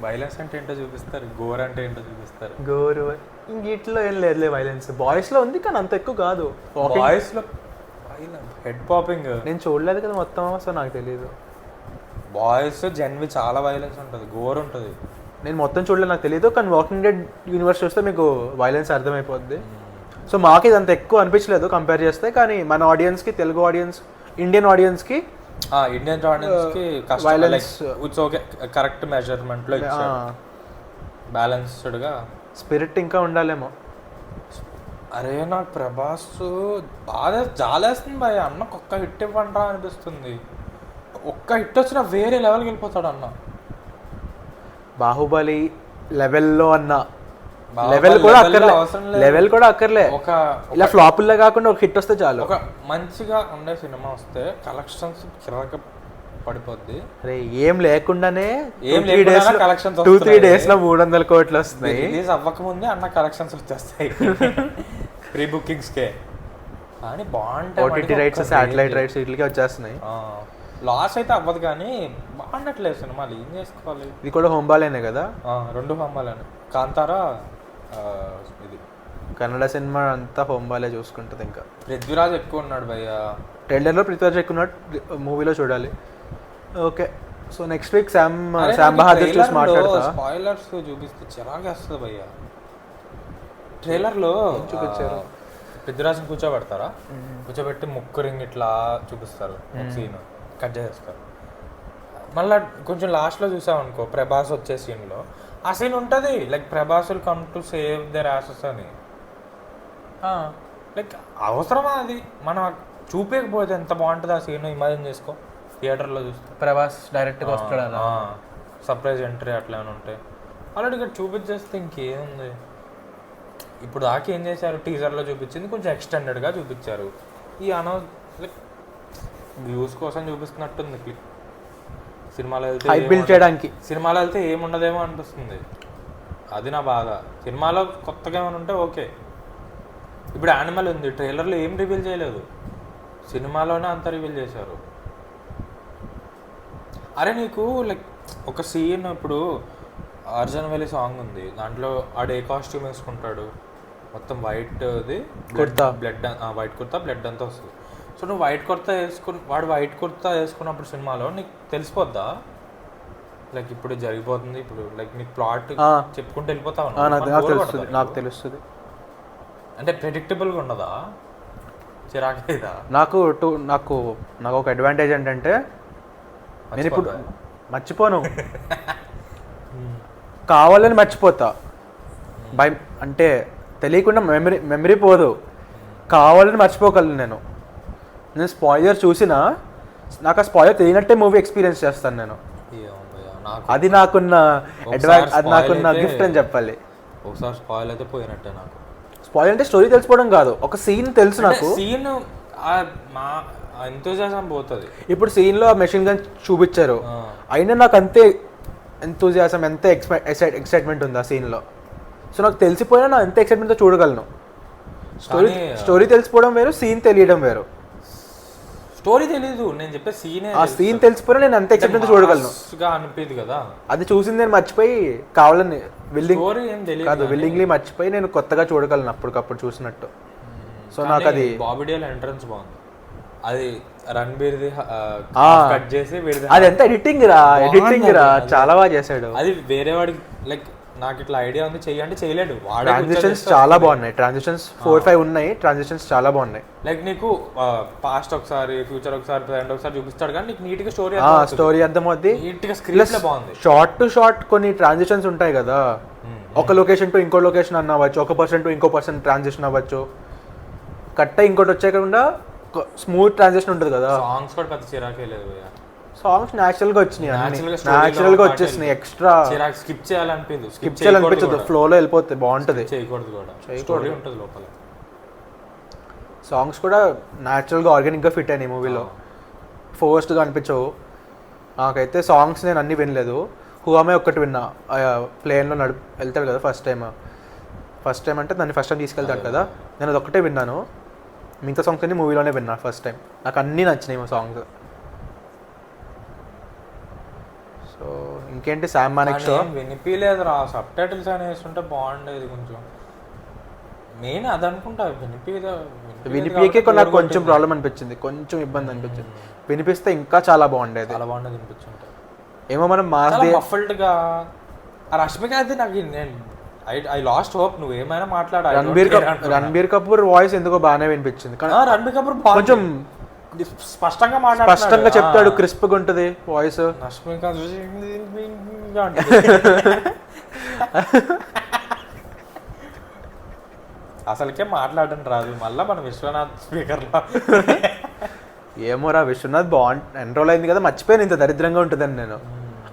వైలెన్స్ అంటే ఏంటో చూపిస్తారు, గోర్ అంటే ఏంటో చూపిస్తారు. గోరు ఇంగిట్లో ఏం లేదులే వైలెన్స్, బాయ్స్లో ఉంది కానీ అంత ఎక్కువ కాదు. బాయ్స్లో హెడ్ పాపింగ్ నేను చూడలేదు కదా మొత్తం, సో నాకు తెలియదు. బాయ్స్ జెన్వి చాలా వైలెన్స్ ఉంటుంది, గోర్ ఉంటుంది. నేను మొత్తం చూడలేదు, నాకు తెలియదు. కానీ వాకింగ్ డెడ్ యూనివర్స్ చూస్తే మీకు వైలెన్స్ అర్థమైపోద్ది. సో మాకు ఇది అంత ఎక్కువ అనిపించలేదు కంపేర్ చేస్తే. కానీ మన ఆడియన్స్కి, తెలుగు ఆడియన్స్, ఇండియన్ ఆడియన్స్కి, ఇండియన్ ఆడియన్స్కి వైలెన్స్ ఇట్స్ ఓకే, కరెక్ట్ మెజర్మెంట్లో బ్యాలెన్స్డ్గా. స్పిరిట్ ఇంకా ఉండాలేమో. అరే నాకు ప్రభాస్ బాగా జాలేస్తుంది భయ, అన్నకు ఒక్క హిట్ ఇవ్వండిరా అనిపిస్తుంది. ఒక్క హిట్ వచ్చినా వేరే లెవెల్కి వెళ్ళిపోతాడు అన్న. బాహుబలి లెవెల్లో అన్న లెవెల్ కూడా అక్కర్లే, లెవెల్ కూడా అక్కర్లే. ఒక ఇలా ఫ్లాపుల్లో కాకుండా ఒక హిట్ వస్తే చాలు. ఒక మంచిగా ఉండే సినిమా వస్తే కలెక్షన్స్ చిరాక పడిపోద్ది. అరే ఏం లేకుండానే ఏం 2-3 days లో 300 కోట్లు వస్తున్నాయి. రిలీజ్ అవ్వకముందే అన్న కలెక్షన్స్ వచ్చేస్తాయి ప్రీ బుకింగ్స్కే. కానీ బాగుంటాయి, ఓటీటీ రైట్స్, శాటిలైట్ రైట్స్ వీటికి వచ్చేస్తున్నాయి. లాస్ అయితే అవ్వదు కానీ బాగుండట్లేదు సినిమాలు, ఏం చేసుకోవాలి. ఇది కూడా హోంబాలేనే కదా, 2 హోంబాలేనే. కాంతారా ఇది కన్నడ సినిమా అంతా హోంబాలే చూసుకుంటుంది. ఇంకా పృథ్వీరాజ్ ఎక్కువ ఉన్నాడు భయ్య ట్రైలర్లో, పృథ్వీరాజ్ ఎక్కువ ఉన్నాడు, మూవీలో చూడాలి. Okay, so next week Sam Bahadur చూసి మాట్లాడతా. స్పాయిలర్స్ చూపిస్తే చిరాగా వస్తుంది భయ్య. ట్రైలర్లో చూపించారు, పృథ్వీరాజ్ని కూర్చోబెడతారా, కూర్చోబెట్టి ముక్కు రింగ్ ఇట్లా చూపిస్తారు, సీన్ కట్ చేస్తారు. మళ్ళీ కొంచెం లాస్ట్లో చూసామనుకో ప్రభాస్ వచ్చే సీన్లో ఆ సీన్ ఉంటుంది, like Prabhas will come to save their asses అని. లైక్ అవసరమా అది? మనం చూపించకపోతే ఎంత బాగుంటుంది ఆ సీన్, ఇమాజిన్ చేసుకో థియేటర్లో చూస్తే. ప్రభాస్ డైరెక్ట్గా వస్తాడు, సర్ప్రైజ్ ఎంట్రీ అట్లా ఏమైనా ఉంటాయి. ఆల్రెడీ ఇక్కడ చూపించేస్తే ఇంకేముంది. ఇప్పుడు దాకా ఏం చేశారు, టీజర్లో చూపించింది కొంచెం ఎక్స్టెండెడ్గా చూపించారు. ఈ లైక్ వ్యూస్ కోసం చూపిస్తున్నట్టుంది క్లిక్. సినిమాలో వెళ్తే ఏముండదేమో అనిపిస్తుంది, అది నా బాధ. సినిమాలో కొత్తగా ఏమైనా ఉంటే ఓకే. ఇప్పుడు యానిమల్ ఉంది, ట్రైలర్లో ఏం రివీల్ చేయలేదు, సినిమాలోనే అంతా రివీల్ చేశారు. అరే నీకు లైక్ ఒక సీన్, ఇప్పుడు అర్జున్ వెలి సాంగ్ ఉంది, దాంట్లో ఆడు ఏ కాస్ట్యూమ్ వేసుకుంటాడు, మొత్తం వైట్ది kurta, blood white kurta blood అంతా వస్తుంది. సో నువ్వు వైట్ కుర్తా వాడు వైట్ కుర్తా వేసుకున్నప్పుడు సినిమాలో నీకు తెలిసిపోద్దా లైక్ ఇప్పుడు జరిగిపోతుంది, ఇప్పుడు లైక్ నీకు ప్లాట్ చెప్పుకుంటూ వెళ్ళిపోతావు. నాకు తెలుస్తుంది అంటే ప్రెడిక్టబుల్గా ఉండదా, చిరాకేదా? నాకు ఒక అడ్వాంటేజ్ ఏంటంటే నేను ఇప్పుడు మర్చిపోను, కావాలని మర్చిపోతా. అంటే తెలియకుండా మెమరీ పోదు, కావాలని మర్చిపోగలను. నేను స్పాయిలర్ చూసినా నాకు ఆ స్పాయిలర్ తెలియనట్టే మూవీ ఎక్స్పీరియన్స్ చేస్తాను నేను. అది నాకున్న గిఫ్ట్ అని చెప్పాలి. ఒకసారి స్పాయిల్ అయితే పోయినట్టే నాకు. స్పాయిల్ అంటే స్టోరీ తెలిసిపోవడం కాదు, ఒక సీన్ తెలుసు నాకు, సీన్ మా ఎంతూజియాజం పోతుంది. ఇప్పుడు సీన్లో మెషిన్ గన్ చూపించారు, అయినా నాకు అంతే ఎంతూజియాజం, ఎంత ఎక్సైట్మెంట్ ఉంది ఆ సీన్లో. సో నాకు తెలిసిపోయినా నా ఎంత ఎక్సైట్మెంట్తో చూడగలను. స్టోరీ తెలిసిపోవడం వేరు, సీన్ తెలియడం వేరు. స్టోరీ తెలీదు, నేను చెప్పే సీన్, ఆ సీన్ తెలిసిపోయినా నేను అంత ఎక్సైట్మెంట్ చూడగలను అనిపించదు కదా. అది చూసింది నేను మర్చిపోయి కావాలని విల్లింగ్లీ మర్చిపోయి నేను కొత్తగా చూడగలను అప్పటికప్పుడు చూసినట్టు. సో నాకు అది బాబిడియల్ ఎంట్రన్స్ బాగుంది, అది రణబీర్ది కట్ చేసి అది ఎంత ఎడిటింగ్ రా చాలా బాగా చేశాడు. అది వేరే వాడికి లైక్ నాకు ఇట్లా ఐడియా ఉంది చెయ్యంటే చేయలేడు. ట్రాన్సిషన్స్ చాలా బాగున్నాయి, ట్రాన్సిషన్స్ 4-5 ఉన్నాయి, ట్రాన్సిషన్స్ చాలా బాగున్నాయి. లైక్ నీకు పాస్ట్ ఒకసారి, ఫ్యూచర్ ఒకసారి, ప్రెజెంట్ ఒకసారి చూపిస్తాడు కానీ నీకు నీట్ గా స్టోరీ అర్థమవుద్ది. నీట్ గా స్క్రీన్ బాగుంది. షార్ట్ టు షార్ట్ కొన్ని ట్రాన్సిషన్స్ ఉంటాయి కదా, ఒక లొకేషన్ టు ఇంకో లొకేషన్ అవ్వచ్చు, ఒక పర్సన్ టు ఇంకో పర్సన్ ట్రాన్సిషన్ అవ్వచ్చు, కట్ ఇంకోటి వచ్చేయకుండా స్మూత్ ట్రాన్సిషన్ ఉంటుంది కదా. సాంగ్స్ కూడా పెద్ద చిరాకే లేదు, సాంగ్స్ న్యాచురల్గా వచ్చినాయి, న్యాచురల్గా వచ్చేసినాయి. ఎక్స్ట్రా స్కిప్ చేయాలనిపించదు, ఫ్లోలో వెళ్ళిపోతుంది, బాగుంటుంది. చేయకూడదు కూడా, స్టోరీ ఉంటుంది లోపల. సాంగ్స్ కూడా న్యాచురల్గా ఆర్గానిక్గా ఫిట్ అయినాయి మూవీలో, ఫోర్స్డ్గా అనిపించవు. నాకైతే సాంగ్స్ నేను అన్నీ వినలేదు, హువామే ఒక్కటి విన్నా, ప్లేన్లో వెళ్తాడు కదా ఫస్ట్ టైం అంటే దాన్ని ఫస్ట్ టైం తీసుకెళ్తాడు కదా, నేను అది ఒక్కటే విన్నాను. మిగతా సాంగ్స్ అన్ని మూవీలోనే విన్నా ఫస్ట్ టైం. నాకు అన్నీ నచ్చినాయి మా సాంగ్స్. సో ఇంకేంటి శామ్ మానిక్ షో వినిపించలేదురా, సబ్ టైటిల్స్ అని వేస్తుంటే బాగుండేది కొంచెం. నేను అది అనుకుంటా, వినిపికే నాకు కొంచెం ప్రాబ్లం అనిపించింది, కొంచెం ఇబ్బంది అనిపించింది. వినిపిస్తే ఇంకా చాలా బాగుండేది, చాలా బాగుండేది అనిపించుంటే. ఏమో మనం మాస్ మఫల్డ్గా రష్మిక అయితే నాకు ఐ లాస్ట్ హోప్. నువ్వు ఏమైనా మాట్లాడా, రణబీర్ కపూర్ వాయిస్ ఎందుకో బాగానే వినిపించింది. రణబీర్ కపూర్ కొంచెం స్పష్టంగా చెప్తాడు, క్రిస్ప్గా ఉంటుంది వాయిస్. రష్మిక అసలుకే మాట్లాడడం రాదు, మళ్ళీ మన విశ్వనాథ్ స్పీకర్లో. ఏమోరా విశ్వనాథ్ ఎన్ని రోజులు అయింది కదా, మర్చిపోయాను ఇంత దరిద్రంగా ఉంటుందని నేను.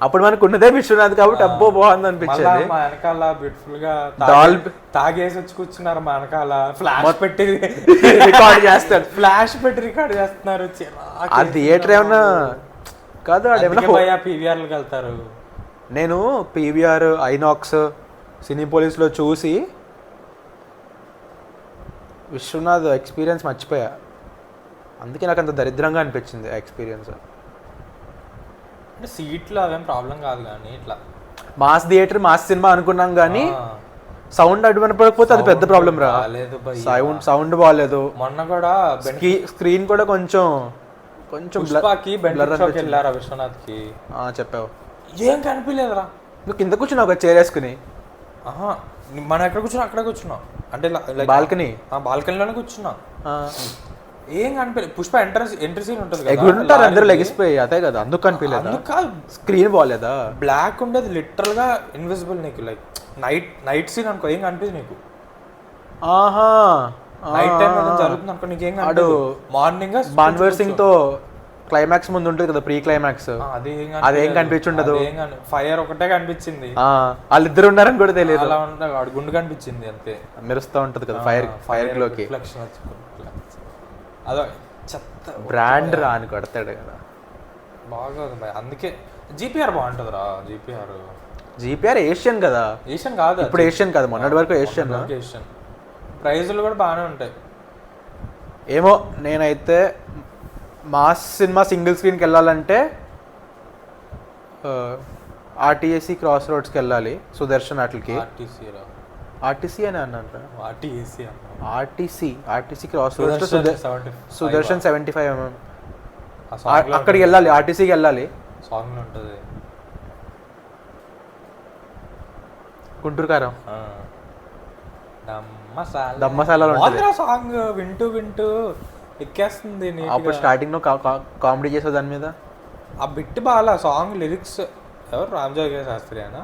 అప్పుడు మనకు ఉన్నదే విశ్వనాథ్ కాబట్టి అబ్బో బాగుంది అనిపించేది. మా వెనకాల బ్యూటిఫుల్ గా తాగేసి వచ్చి కూర్చున్నారు, మా వెనకాల ఫ్లాష్ పెట్టి రికార్డ్ చేస్తాడు, ఫ్లాష్ పెట్టి రికార్డ్ చేస్తున్నారు. ఆ థియేటర్ ఏమన్నా కాదు, పీవీఆర్కి వెళ్తారు. నేను పీవీఆర్, ఐనాక్స్, సినీపోలిస్లో చూసి విశ్వనాథ్ ఎక్స్పీరియన్స్ మర్చిపోయా. అందుకే నాకు అంత దరిద్రంగా అనిపించింది ఆ ఎక్స్పీరియన్స్. అంటే సీట్లో అవేం ప్రాబ్లం కాదు, కానీ ఇట్లా మాస్ థియేటర్ మాస్ సినిమా అనుకున్నాం, కానీ సౌండ్ అడ్డుపడకపోతే అది పెద్ద ప్రాబ్లం రా. సౌండ్ బాగాలేదు. మొన్న కూడా స్క్రీన్ కూడా కొంచెం వెళ్ళారా విశ్వనాథ్ కి? చెప్పావు, ఏం కనిపించలేదురా. నువ్వు కింద కూర్చున్నావు ఒక చైర్ వేసుకుని. మనం ఎక్కడ కూర్చున్నాం అక్కడ కూర్చున్నాం, అంటే బాల్కనీలోనే కూర్చున్నాం. ఏం కనిపించలేదు. పుష్ప ఎంట్రీ సీన్ ఉంటుంది కదా, అందరూ లెగిసిపోయి, అదే కదా అందుకు కనిపించలేదు. స్క్రీన్ బాగాలేదా? బ్లాక్ ఉండేది లిటరల్ గా ఇన్విజిబుల్ నీకు. లైక్ నైట్ సీన్ అనుకో, ఏం కనిపించదు నీకు. నైట్ టైం జరుగుతుంది అనుకో, నీకు ఏం కనిపించదు. మార్నింగ్ మాన్వర్ సింగ్ తో క్లైమాక్స్ ముందు ఉంటుంది కదా, ప్రీ క్లైమాక్స్, అదేం కనిపించుండదు. ఫైర్ ఒకటే కనిపించింది, వాళ్ళిద్దరు ఉన్నారని కూడా తెలియదు. అలా ఉంటాడు, గుండు కనిపించింది అంతే, మెరుస్తూ ఉంటది కదా ఫైర్ లోకి. అదో చెత్త బ్రాండ్ రా అని కొడతాడు కదా, బాగోదు భయ్. అందుకే జీపీఆర్ బాగుంటుంది రా. జీపీఆర్ ఏషియన్ కదా, ఏషియన్ కాదు ఇప్పుడు, ఏషియన్ కాదు మొన్నటి వరకు ఏషియన్. ప్రైజులు కూడా బాగానే ఉంటాయి. ఏమో నేనైతే మాస్ సినిమా సింగిల్ స్క్రీన్కి వెళ్ళాలంటే ఆర్టీఏసీ క్రాస్ రోడ్స్కి వెళ్ళాలి, సుదర్శన్ అట్లకి. ఆర్టీసీ అని అన్నాను, RTC cross roads Sudarshan 75mm అక్కడికి వెళ్ళాలి, ఆర్టీసీకి వెళ్ళాలి. సాంగ్ ఉంటుంది గుంటూరు కారం దమ్మసాలలో సాంగ్ వింటూ వింటూ ఎక్కేస్తుంది. అప్పుడు స్టార్టింగ్ లో కామెడీ చేసే దాని మీద ఆ బిట్ బాగా. సాంగ్ లిరిక్స్ ఎవరు, రామజోగి శాస్త్రి అయినా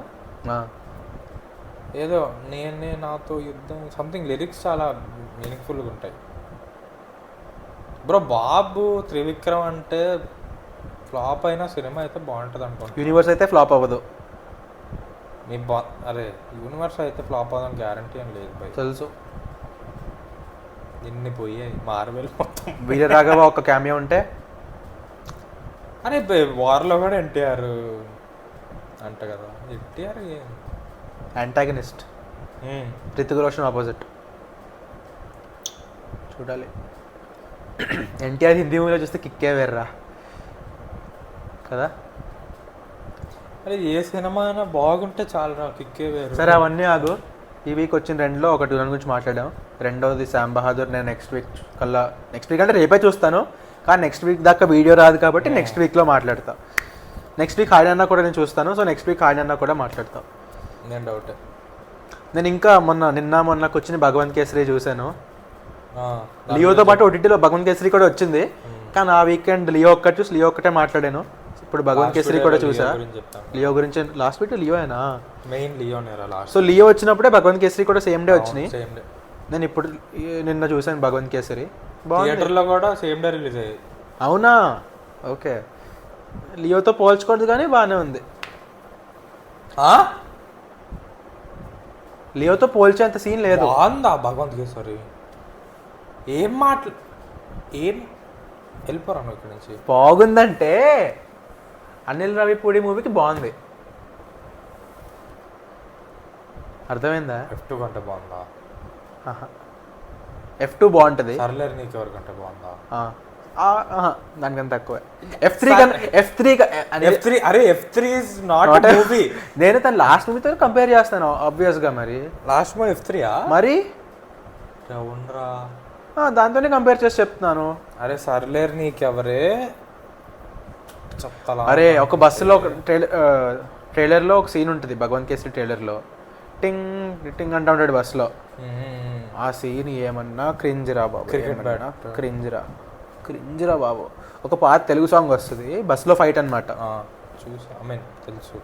ఏదో నేనే నాతో యుద్ధం సంథింగ్, లిరిక్స్ చాలా మీనింగ్ఫుల్గా ఉంటాయి బ్రో. బాబు త్రివిక్రమ్ అంటే ఫ్లాప్ అయిన సినిమా అయితే బాగుంటుంది అనుకుంటా. యూనివర్స్ అయితే ఫ్లాప్ అవ్వదు. అరే యూనివర్స్ అయితే ఫ్లాప్ అవ్వదని గ్యారంటీ ఏం లేదు భయ్, తెలుసు. ఇన్ని పోయాయి మార్వెల్ మొత్తం. వీరరాఘవ ఒక క్యామియో ఉంటే, అరే వార్లో కూడా ఎన్టీఆర్ అంట కదా. NTR antagonist, Hrithik Roshan opposite. చూడాలి. ఎన్టీఆర్ హిందీ మూవీలో చూస్తే కిక్కే వేర్రా కదా. అరే ఏ సినిమా అయినా బాగుంటే చాలా రా, కిక్కే వేరు. సరే అవన్నీ ఆగు. ఈ వీక్ వచ్చిన రెండులో ఒకటి దాని గురించి మాట్లాడాం. రెండవది శామ్ బహాదూర్. నేను నెక్స్ట్ వీక్ అంటే రేపే చూస్తాను, కానీ నెక్స్ట్ వీక్ దాకా వీడియో రాదు కాబట్టి నెక్స్ట్ వీక్లో మాట్లాడతా. నెక్స్ట్ వీక్ హాయ్ అన్న కూడా నేను చూస్తాను, సో నెక్స్ట్ వీక్ హాయ్ అన్న కూడా మాట్లాడతాం. నేను డౌట్. నేను ఇంకా మొన్నకు వచ్చిన భగవంత్ కేసరి చూశాను. లియోతో పాటు ఓటీటీలో భగవంత్ కేసరి కూడా వచ్చింది, కానీ ఆ వీకెండ్ లియో ఒక్కటి చూసి లియో ఒక్కటే మాట్లాడాను. ఇప్పుడు భగవంత్ కేసరి కూడా చూసా. లియో గురించి లాస్ట్ వీక్ లియో అయినా మెయిన్ లియో. సో లియో వచ్చినప్పుడే భగవంత్ కేసరి కూడా సేమ్ డే వచ్చినాయి. నేను ఇప్పుడు నిన్న చూసాను భగవంత్ కేసరి. థియేటర్లో కూడా సేమ్ డే రిలీజ్ అయ్యాయి. అవునా? ఓకే. లియోతో పోల్చకూడదు కానీ బాగానే ఉంది. లియోతో పోల్చేంత సీన్ లేదు. బాగుందా భగవంత్ కేసరి? ఏం వెళ్ళిపోరా ఇక్కడ నుంచి. బాగుందంటే అనిల్ రావిపూడి మూవీకి బాగుంది, అర్థమైందా? F2 కంటే బాగుందా? F2 బాగుంటుంది. సర్లేరు నీకు ఎవరికంటే బాగుందా? దానికన్నా తక్కువ. F3 అరే F3 ఇస్ నాట్ మూవీ. నేను తను లాస్ట్ మూవీతో కంపేర్ చేస్తాను ఆబ్వియస్గా. మరి లాస్ట్ మూవీ F3 మరి ఉండరా, దాంతోనే కంపేర్ చేసి చెప్తున్నాను. అరే సర్లేరు నీకెవరే చెప్తా. అరే ఒక బస్సులో ఒక ట్రైలర్లో ఒక సీన్ ఉంటుంది భగవంత్ కేసరి ట్రైలర్లో, టింగ్ టింగ్ అంటూ ఉంటాడు బస్సులో. ఆ సీన్ ఏమన్నా క్రింజ్ రా బాబు, క్రింజ్ రా బాబు. ఒక పాత తెలుగు సాంగ్ వస్తుంది బస్సులో ఫైట్ అనమాట. చూసా, తెలుసు.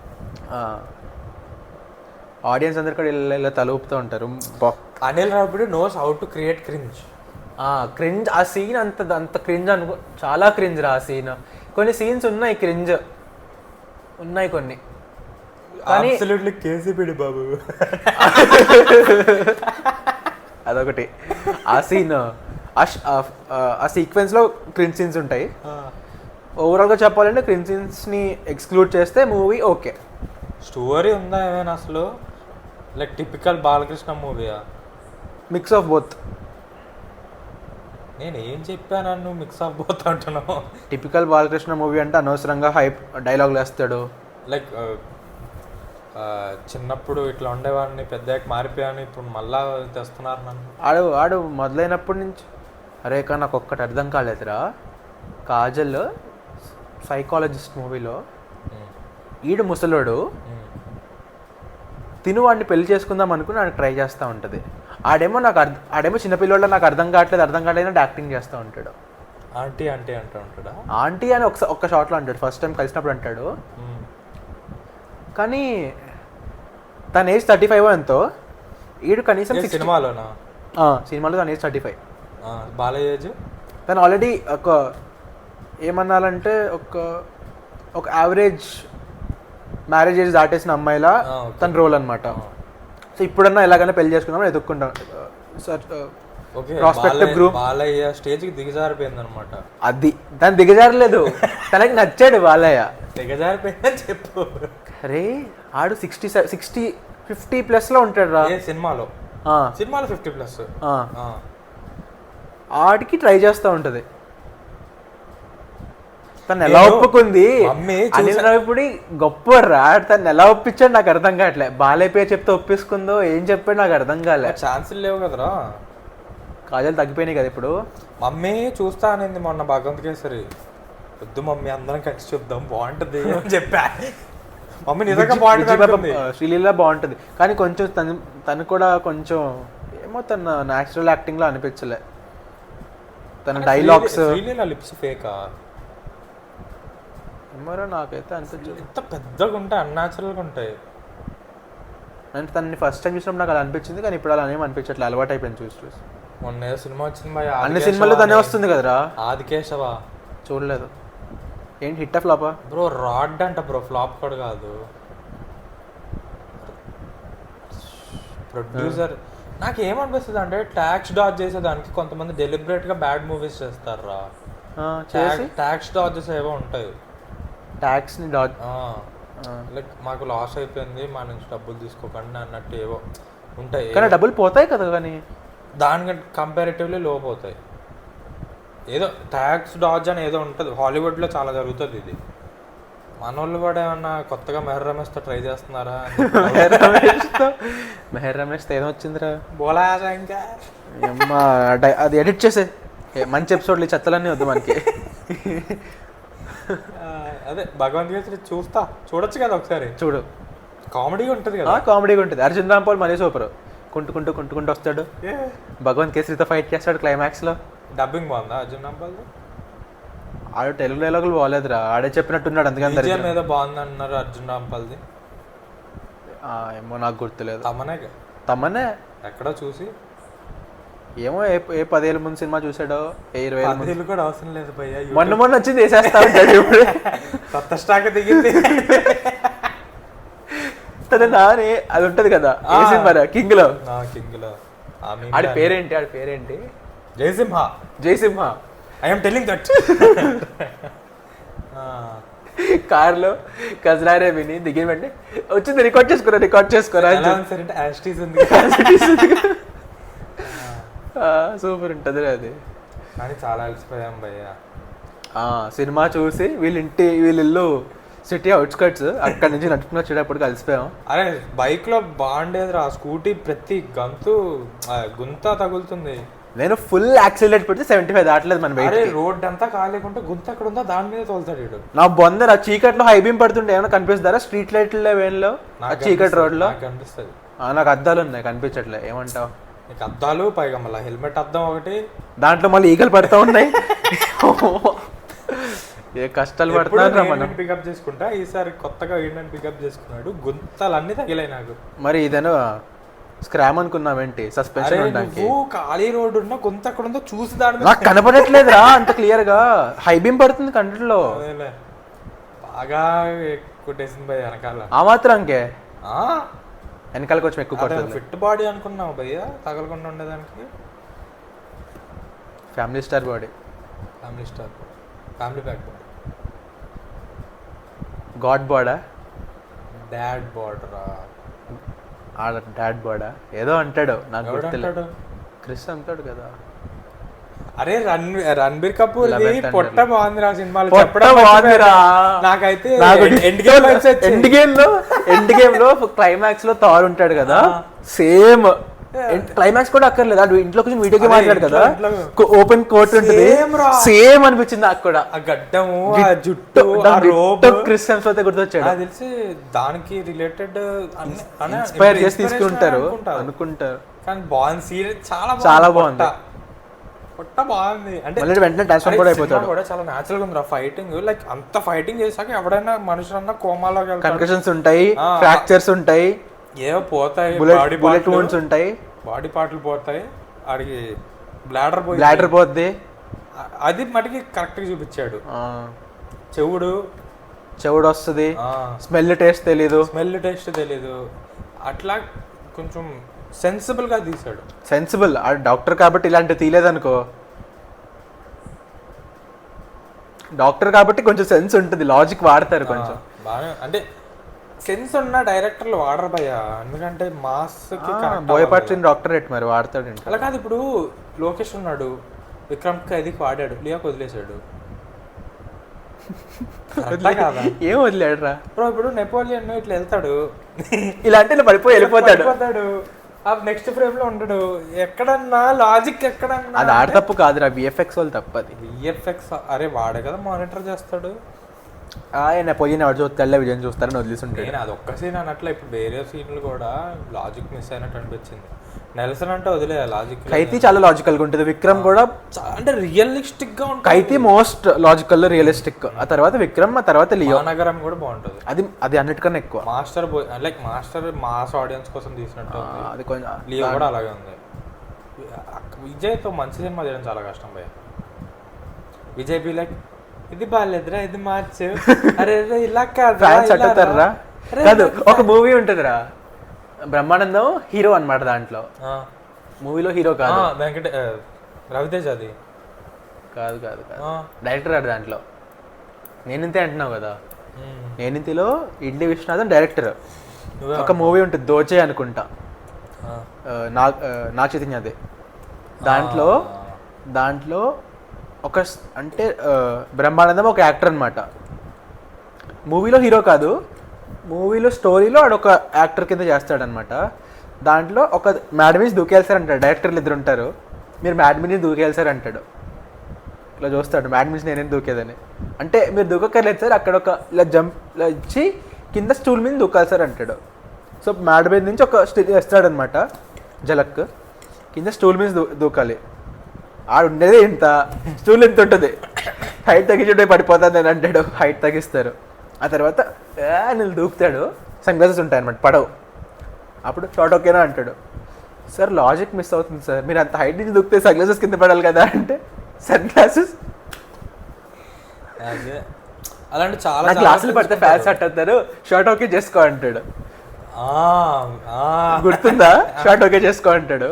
ఆడియన్స్ అందరు కూడా ఇలా తలుపుతూ ఉంటారు. Anil Ravipudi knows how to create cringe. Cringe ఆ సీన్ అంత క్రింజ్ అనుకో, చాలా క్రింజ్ రా ఆ సీన్. కొన్ని సీన్స్ ఉన్నాయి క్రింజ్ ఉన్నాయి కొన్ని, కానీ కేసీపీడి బాబు అదొకటి. ఆ సీన్ ఆ సీక్వెన్స్లో క్రింజ్ సీన్స్ ఉంటాయి. ఓవరాల్గా చెప్పాలంటే క్రింజ్ సీన్స్ని ఎక్స్క్లూడ్ చేస్తే మూవీ ఓకే. స్టోరీ ఉందా ఏమైనా అసలు? లైక్ టిపికల్ బాలకృష్ణ మూవీయా? Mix of both. నేను ఏం చెప్పాను, నువ్వు మిక్స్ ఆఫ్ బోత్ అంటున్నావు. టిపికల్ బాలకృష్ణ మూవీ అంటే అనవసరంగా హైప్ డైలాగులు వేస్తాడు. లైక్ చిన్నప్పుడు ఇట్లా ఉండేవాడిని, పెద్దకి మారిపోయాను, ఇప్పుడు మళ్ళా తెస్తున్నారు నన్ను. ఆడు మొదలైనప్పటి నుంచి. అరే కానీ నాకు ఒక్కటి అర్థం కాలేదురా, కాజల్ సైకాలజిస్ట్ మూవీలో ఈడు ముసలోడు తిను వాడిని పెళ్లి చేసుకుందాం అనుకుని నాకు ట్రై చేస్తూ ఉంటుంది. ఆడేమో చిన్నపిల్లోళ్ళ నాకు అర్థం కావట్లేదు అని యాక్టింగ్ చేస్తూ ఉంటాడు. ఆంటీ అంటే అంటూ ఉంటాడా? ఆంటీ అని ఒక్క షాట్లో అంటాడు, ఫస్ట్ టైం కలిసినప్పుడు అంటాడు. కానీ తన ఏజ్ 35 ఎంతో, ఈడు కనీసం సినిమాలోనా? సినిమాలో తన ఏజ్ 35. బాలయ్య ఏజ్ తను ఆల్రెడీ ఒక ఏమన్నాలంటే ఒక యావరేజ్ మ్యారేజ్ ఏజ్ దాటేసిన అమ్మాయిలా తన రోల్ అనమాట. సో ఇప్పుడన్నా ఎలాగైనా పెళ్లి చేసుకుందామని ఎదుక్కుంటాం. ప్రాస్పెక్టివ్ గ్రూప్ బాలయ్య స్టేజ్కి దిగజారిపోయింది అనమాట. అది దాన్ని దిగజారలేదు, తనకి నచ్చాడు బాలయ్య. దిగజారిపోయిందని చెప్పు. అరే ఆడు 50+ ఉంటాడు రా సినిమాలో 50+. ఆడికి ట్రై చేస్తూ ఉంటుంది. తను ఎలా ఒప్పుకుంది అనిల్ రావిపూడి గొప్ప రా, తను ఎలా ఒప్పించాడు నాకు అర్థం కావట్లే. బాలయ్య పేరు చెప్తే ఒప్పించుకుందో ఏం చెప్పాడు నాకు అర్థం కాలే. ఛాన్సులు లేవు కదరా, కాజల్ తగ్గిపోయినాయి కదా ఇప్పుడు. మమ్మీ చూస్తా అనింది మొన్న భగవంత్ కేసరి. వద్దు మమ్మీ అందరం కలిసి చూద్దాం బాగుంటుంది అని చెప్పా. మమ్మీ నిజంగా బాగుంటుంది, శ్రీలీల బాగుంటుంది. కానీ కొంచెం తను కూడా కొంచెం ఏమో తన న్యాచురల్ యాక్టింగ్లో అనిపించలే. తన డైలాగ్స్ లిప్స్ ఫేకా ఏమో నాకైతే అనిపించదు. ఎంత పెద్దగా ఉంటాయి, అన్యాచురల్గా ఉంటాయి. అంటే తనని ఫస్ట్ టైం చూసినప్పుడు నాకు అలా అనిపించింది, కానీ ఇప్పుడు అలా ఏమి అనిపించట్లే, అలవాటు అయిపోయింది చూసి. మొన్న సినిమా వచ్చింది, అన్ని సినిమాల్లో తనే వస్తుంది కదరా. ఆదికేశవ చూడలేదు. ఏంటి హిట్ ఫ్లాపా? బ్రో రాడ్ అంట బ్రో, ఫ్లాప్ కూడా కాదు. ప్రొడ్యూసర్ నాకు ఏమనిపిస్తుంది అంటే ట్యాక్స్ డాజ్ చేసేదానికి కొంతమంది డెలిబరేట్గా బ్యాడ్ మూవీస్ చేస్తారా. ట్యాక్స్ డాజెస్ ఏవో ఉంటాయి, ట్యాక్స్ని డాజ్ లైక్ మాకు లాస్ అయిపోయింది మా నుంచి డబ్బులు తీసుకోకండి అన్నట్టు ఏవో ఉంటాయి. కానీ డబ్బులు పోతాయి కదా, కానీ దానికంటే కంపారిటివ్లీ లో పోతాయి. ఏదో ట్యాక్స్ డాజ్ అని ఏదో ఉంటుంది, హాలీవుడ్లో చాలా జరుగుతుంది ఇది. మన వాళ్ళు కూడా ఏమన్నా కొత్తగా మెహర్ రమేష్తో ట్రై చేస్తున్నారా? మెహర్ రమేష్తో ఏదో వచ్చిందిరా, బోలా శంకర్. అది ఎడిట్ చేసే మంచి ఎపిసోడ్లు చెత్తలన్నీ వద్దు మనకి. అదే భగవంత్ కేసరి చూడొచ్చు కదా ఒకసారి. చూడు, కామెడీగా ఉంటుంది కదా. కామెడీగా ఉంటుంది. అర్జున్ రాంపాల్ మరీ సూపర్. కుంటుకుంటూ వస్తాడు, భగవంత్ కేసరితో ఫైట్ చేస్తాడు క్లైమాక్స్లో. డబ్బింగ్ బాగుందా అర్జున్ రాంపాల్? ఆడు తెలుగు డైలాగులు బాగాలేదురా, ఆడే చెప్పినట్టున్నాడు. అందుకని ఏదో బాగుంది అన్నారు అర్జున్ రాంపాల్ది. ఏమో నాకు గుర్తులేదు. తమనే ఎక్కడో చూసి ఏమో ఏ 10 ఏళ్ళ ముందు సినిమా చూసాడో, 20 ఏళ్ళు కూడా అవసరం లేదు భయ్యా. మొన్న వచ్చింది వేసేస్తా ఉంటాడు. ఇప్పుడు కొత్త స్టాక్ దిగింది. తన నాని అది ఉంటది కదా ఏ సినిమా కింగ్ లో. ఆడి పేరేంటి? జయసింహ. I am telling that. కార్లో కజరారే విని దిగిన వెంటనే వచ్చింది రికార్డ్ చేసుకోరా. సూపర్ ఉంటుంది అది. కానీ చాలా అలసిపోయాం భయ్య. సినిమా చూసి వీళ్ళ ఇల్లు సిటీ అవుట్స్కట్స్, అక్కడ నుంచి నడుచుకుని వచ్చేటప్పుడు కలిసిపోయాం. అరే బైక్లో బాగుండేదిరా, స్కూటీ ప్రతి గుంత తగులుతుంది. నేను ఫుల్ యాక్సిలేట్ పెడితే 75 దాటలేదు మన బయట. రోడ్ అంతా కాలేకుంటే గుంత ఎక్కడ ఉందో దాని మీద తోలుతాడు వీడు. నా బొందర చీకట్లో హై బీమ్ పడుతుంటే ఏమైనా కనిపిస్తారా? స్ట్రీట్ లైట్లో వేన్లో చీకటి రోడ్లో కనిపిస్తుంది. నాకు అద్దాలు ఉన్నాయి, కనిపించట్లే. ఏమంటావు? నీకు అద్దాలు, పైగా మళ్ళీ హెల్మెట్ అద్దం ఒకటి, దాంట్లో మళ్ళీ ఈగలు పడుతూ ఉన్నాయి. ఏ కష్టాలు పడుతున్నా మనం. పికప్ చేసుకుంటా, ఈసారి కొత్తగా ఏంటని పికప్ చేసుకున్నాడు, గుంతలు అన్ని తగిలాయి నాకు. మరి ఇదేనా స్క్రామ్ అనుకున్నావేంటి? సస్పెన్షన్ ఖాళీ రోడ్డు ఉన్న గుంత ఎక్కడ ఉందో చూసి దాని నాకు కనపడట్లేదురా అంత క్లియర్ గా. హై బీమ్ పడుతుంది కంటిలో. బాగా కొట్టేసింది భయ్య వెనకాల. ఆ మాత్రంకే వెనకాల కొంచెం ఎక్కువ పడుతుంది. ఫిట్ బాడీ అనుకున్నావు భయ్య, తగలకుండా ఉండేదానికి. Family star body, family pack body. God బాడా, డాడ్ బాడరా, డాడ్ బాడా ఏదో అంటాడు, నాకు గుర్తులేదు. క్రిస్ అంటాడు కదా. అరే రణబీర్ కపూర్ పొట్ట బాగుందిరా సినిమాలో. నాకైతే ఎండ్ గేమ్ లో క్లైమాక్స్ లో థార్ ఉంటాడు కదా, సేమ్ క్లైమాక్స్ కూడా అక్కర్లేదు. అటు ఇంట్లో కొంచెం వీడియో గేమ్ ఆడాడు కదా, ఓపెన్ కోర్ట్ ఉంటుంది, సేమ్ అనిపించింది నాకు కూడా. ఆ గడ్డము, ఆ జుట్టు, క్రిస్ హెమ్స్వర్త్ గుర్తొచ్చాడు. నాకు తెలిసి దానికి రిలేటెడ్ ఇన్స్పైర్ చేసి తీసుకుంటారు అనుకుంటారు. కానీ బాగుంది సీరియల్, చాలా బాగుంది. పొట్ట బాగుంది అంటే వెంటనే ట్రాన్స్ఫర్ కూడా అయిపోతాడు. కూడా చాలా న్యాచురల్ గా ఉంది ఫైటింగ్. లైక్ అంత ఫైటింగ్ చేసాక ఎవడైనా మనుషులన్నా కోమాలో కన్కషన్స్ ఉంటాయి, ఫ్రాక్చర్స్ ఉంటాయి, ఏవో పోతాయి, బుల్లెట్ వూండ్స్ ఉంటాయి, బాడీ పార్ట్లు పోతాయి, ఆడికి బ్లాడర్ పోద్ది. అది మటుకి కరెక్ట్ గా చూపించాడు. చెవుడు వస్తుంది, స్మెల్ టేస్ట్ తెలీదు, అట్లా కొంచెం సెన్సిబుల్ గా తీసాడు. సెన్సిబుల్ డాక్టర్ కాబట్టి ఇలాంటివి తీయలేదనుకో, డాక్టర్ కాబట్టి కొంచెం సెన్స్ ఉంటుంది, లాజిక్ వాడతారు కొంచెం బాగా. అంటే సెన్స్ ఉన్న డైరెక్టర్లు వాడరు భయ్య, ఎందుకంటే మాస్ బోయపాటి డాక్టర్ రేట్ మరి వాడతాడు. అలా కాదు, ఇప్పుడు లోకేష్ ఉన్నాడు, విక్రమ్ ఖైదీకి వాడాడు, లియాకి వదిలేశాడు. ఏం వదిలేడు రా బ్రో? ఇప్పుడు నెపోలియన్ ఇట్లా వెళ్తాడు, ఇలాంటి పడిపోయి వెళ్ళిపోతాడు, నెక్స్ట్ ఫ్రేమ్ లో ఉండడు. ఎక్కడన్నా లాజిక్ ఎక్కడన్నా. అది ఆడ తప్పు కాదురా, విఎఫ్ఎక్స్ వాళ్ళు తప్పు. అది విఎఫ్ఎక్స్ అరే వాడే కదా మానిటర్ చేస్తాడు. నెపోలియన్ ఎవరు చూస్తే విజయం చూస్తారని వదిలేస్తుంటాడు. నేను అదొక్క సీన్ అన్నట్లు, ఇప్పుడు వేరే సీన్లు కూడా లాజిక్ మిస్ అయినట్టు అనిపించింది. నెల్సన్ అంటే వదిలే లాజిక్. ఖైదీ చాలా లాజికల్ గా ఉంటుంది, విక్రమ్ కూడా అంటే రియలిస్టిక్ గా ఉంటుంది. ఖైదీ మోస్ట్ లాజికల్ రియలిస్టిక్, ఆ తర్వాత విక్రమ్, ఆ తర్వాత లియో. నగరం కూడా బాగుంటుంది. అది అన్నిటికన్నా ఎక్కువ. మాస్టర్ మాస్ ఆడియన్స్ కోసం తీసినట్టు అది కొంచెం. లియో కూడా అలాగే ఉంది. విజయ్తో మంచి సినిమా చేయడం చాలా కష్టం భయ్య. విజయ్ బి లైక్ ఇది బాగాలేదురా, ఇది మార్చు, అరే ఇలా కాదు. ఒక మూవీ ఉంటుందిరా, బ్రహ్మానందం హీరో అనమాట. దాంట్లో మూవీలో హీరో కాదు, రవితేజ్. అది కాదు డైరెక్టర్ ఆడు దాంట్లో. నేనింతే అంటున్నావు కదా, నేనింతలో ఇడ్లీ విశ్వనాథన్ డైరెక్టర్. ఒక మూవీ ఉంటుంది దోచే అనుకుంటా, నాగ్ చైతన్యదే. దాంట్లో ఒక అంటే బ్రహ్మానందం ఒక యాక్టర్ అనమాట. మూవీలో హీరో కాదు, మూవీలో స్టోరీలో ఆడొక యాక్టర్ కింద చేస్తాడనమాట. దాంట్లో ఒక మ్యాడ్ మీద దూకేయాలి అంటాడు. డైరెక్టర్లు ఇద్దరు ఉంటారు, మీరు మ్యాడ్ మీద దూకేయాలి సార్ అంటాడు. ఇట్లా చూస్తాడు, మ్యాడ్ మీద నేనేం దూకేదని. అంటే మీరు దూకక్కర్లేదు సార్, అక్కడ ఒక ఇలా జంప్ ఇచ్చి కింద స్టూల్ మీద దూకాలి సార్ అంటాడు. సో మ్యాడ్ మీద నుంచి ఒక వేస్తాడనమాట జలక్, కింద స్టూల్ మీద దూకాలి. ఆడు ఉండేది ఇంత, స్టూల్ ఎంత ఉంటుంది, హైట్ తగ్గించుంటే పడిపోతుంది అని అంటాడు. హైట్ తగ్గిస్తారు, ఆ తర్వాత నేను దూకుతాడు. సన్ గ్లాసెస్ ఉంటాయి అనమాట, పడవు. అప్పుడు షార్ట్ ఓకేనా అంటాడు. సార్ లాజిక్ మిస్ అవుతుంది సార్, మీరు అంత హైట్ నుంచి దూకితే సన్ గ్లాసెస్ కింద పడాలి కదా అంటే, సన్ గ్లాసెస్ అలాంటి చాలా గ్లాసులు పడితే ఫ్యాన్స్ అంటారు, షార్ట్ ఓకే చేసుకో అంటాడు. గుర్తుందా? షార్ట్ ఓకే చేసుకో అంటాడు.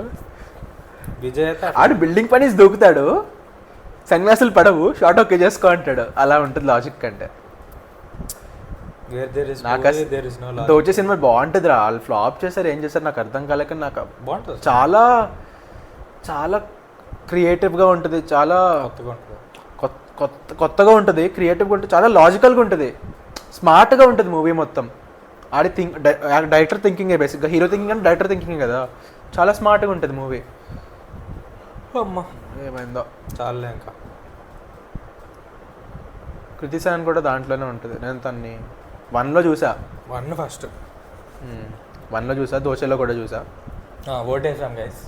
విజయ్ ఆడు బిల్డింగ్ పని దూకుతాడు, సన్ గ్లాసులు పడవు, షార్ట్ ఓకే చేసుకో అంటాడు. అలా ఉంటుంది లాజిక్ అంటే. దోచే సినిమా బాగుంటుంది రా. వాళ్ళు ఫ్లాప్ చేశారు, ఏం చేశారు నాకు అర్థం కాలేక. నాకు బాగుంటుంది, చాలా చాలా క్రియేటివ్గా ఉంటుంది, చాలా కొత్తగా ఉంటుంది. కొత్తగా ఉంటుంది, క్రియేటివ్గా ఉంటుంది, చాలా లాజికల్గా ఉంటుంది, స్మార్ట్గా ఉంటుంది మూవీ మొత్తం. ఆడి డైరెక్టర్ థింకింగే బేసిక్గా, హీరో థింకింగ్ అంటే డైరెక్టర్ థింకింగ్ కదా, చాలా స్మార్ట్గా ఉంటుంది మూవీ. అమ్మ ఏమైందో చాలే ఇంకా. కృతి సేనన్ కూడా దాంట్లోనే ఉంటుంది. నేను తన్ని 1లో చూసా, 1 ఫస్ట్ 1లో చూసా, దోశలో కూడా చూసా. ఓటేసాం గైస్.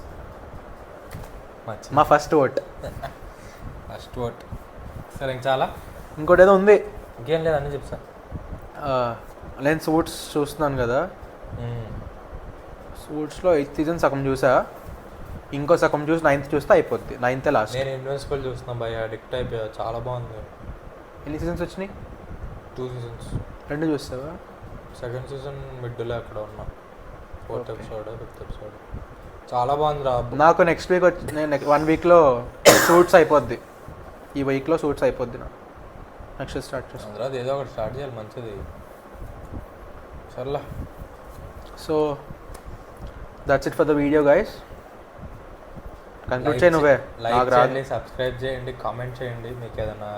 మా ఫస్ట్ ఓట్. First vote. సరే ఇంక చాలా. ఇంకోటి ఏదో ఉంది, ఇంకేం లేదు అని చెప్తా. నేను సూట్స్ చూస్తున్నాను కదా, సూట్స్లో 8th సీజన్ సగం చూసా, ఇంకో సగం చూసి 9th చూస్తే అయిపోద్ది. 9th last. నేను ఇన్వెన్సిబుల్ చూస్తున్నా భయ, అడిక్ట్ అయిపోయా, చాలా బాగుంది. ఎన్ని సీజన్స్ వచ్చినాయి? 2 seasons. 2 చూస్తావా? సెకండ్ సీజన్ మిడ్లో అక్కడ ఉన్నా, 4th episode 5th episode. చాలా బాగుంది రా. నాకు నెక్స్ట్ వీక్ వచ్చి, నేను 1 వీక్లో సూట్స్ అయిపోద్ది. ఈ వీక్లో సూట్స్ అయిపోద్ది. నాకు నెక్స్ట్ స్టార్ట్ చేస్తాను. తర్వాత ఏదో ఒకటి స్టార్ట్ చేయాలి మంచిది. సర్లా. So that's it for the video guys. Conclude చేయి నువ్వే. లైక్ చేయండి, సబ్స్క్రైబ్ చేయండి, కామెంట్ చేయండి. మీకు ఏదైనా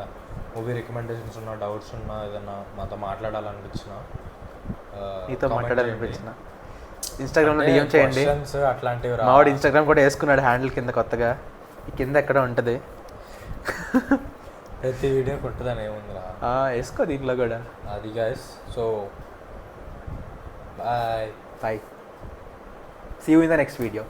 మూవీ రికమెండేషన్స్ ఉన్నా, డౌట్స్ ఉన్నా, ఏదైనా మాతో మాట్లాడాలనిపించినా, నీతో మాట్లాడాలనిపించిన ఇన్స్టాగ్రామ్లో డిఎం చేయండి. అట్లాంటివి మావాడు ఇన్స్టాగ్రామ్ కూడా వేసుకున్నాడు హ్యాండిల్ కింద కొత్తగా, ఈ కింద ఎక్కడ ఉంటుంది. ప్రతి వీడియో కొట్టదని ఏముందిరా, వేసుకో దీంట్లో కూడా. అది guys. So bye. See you in the next video.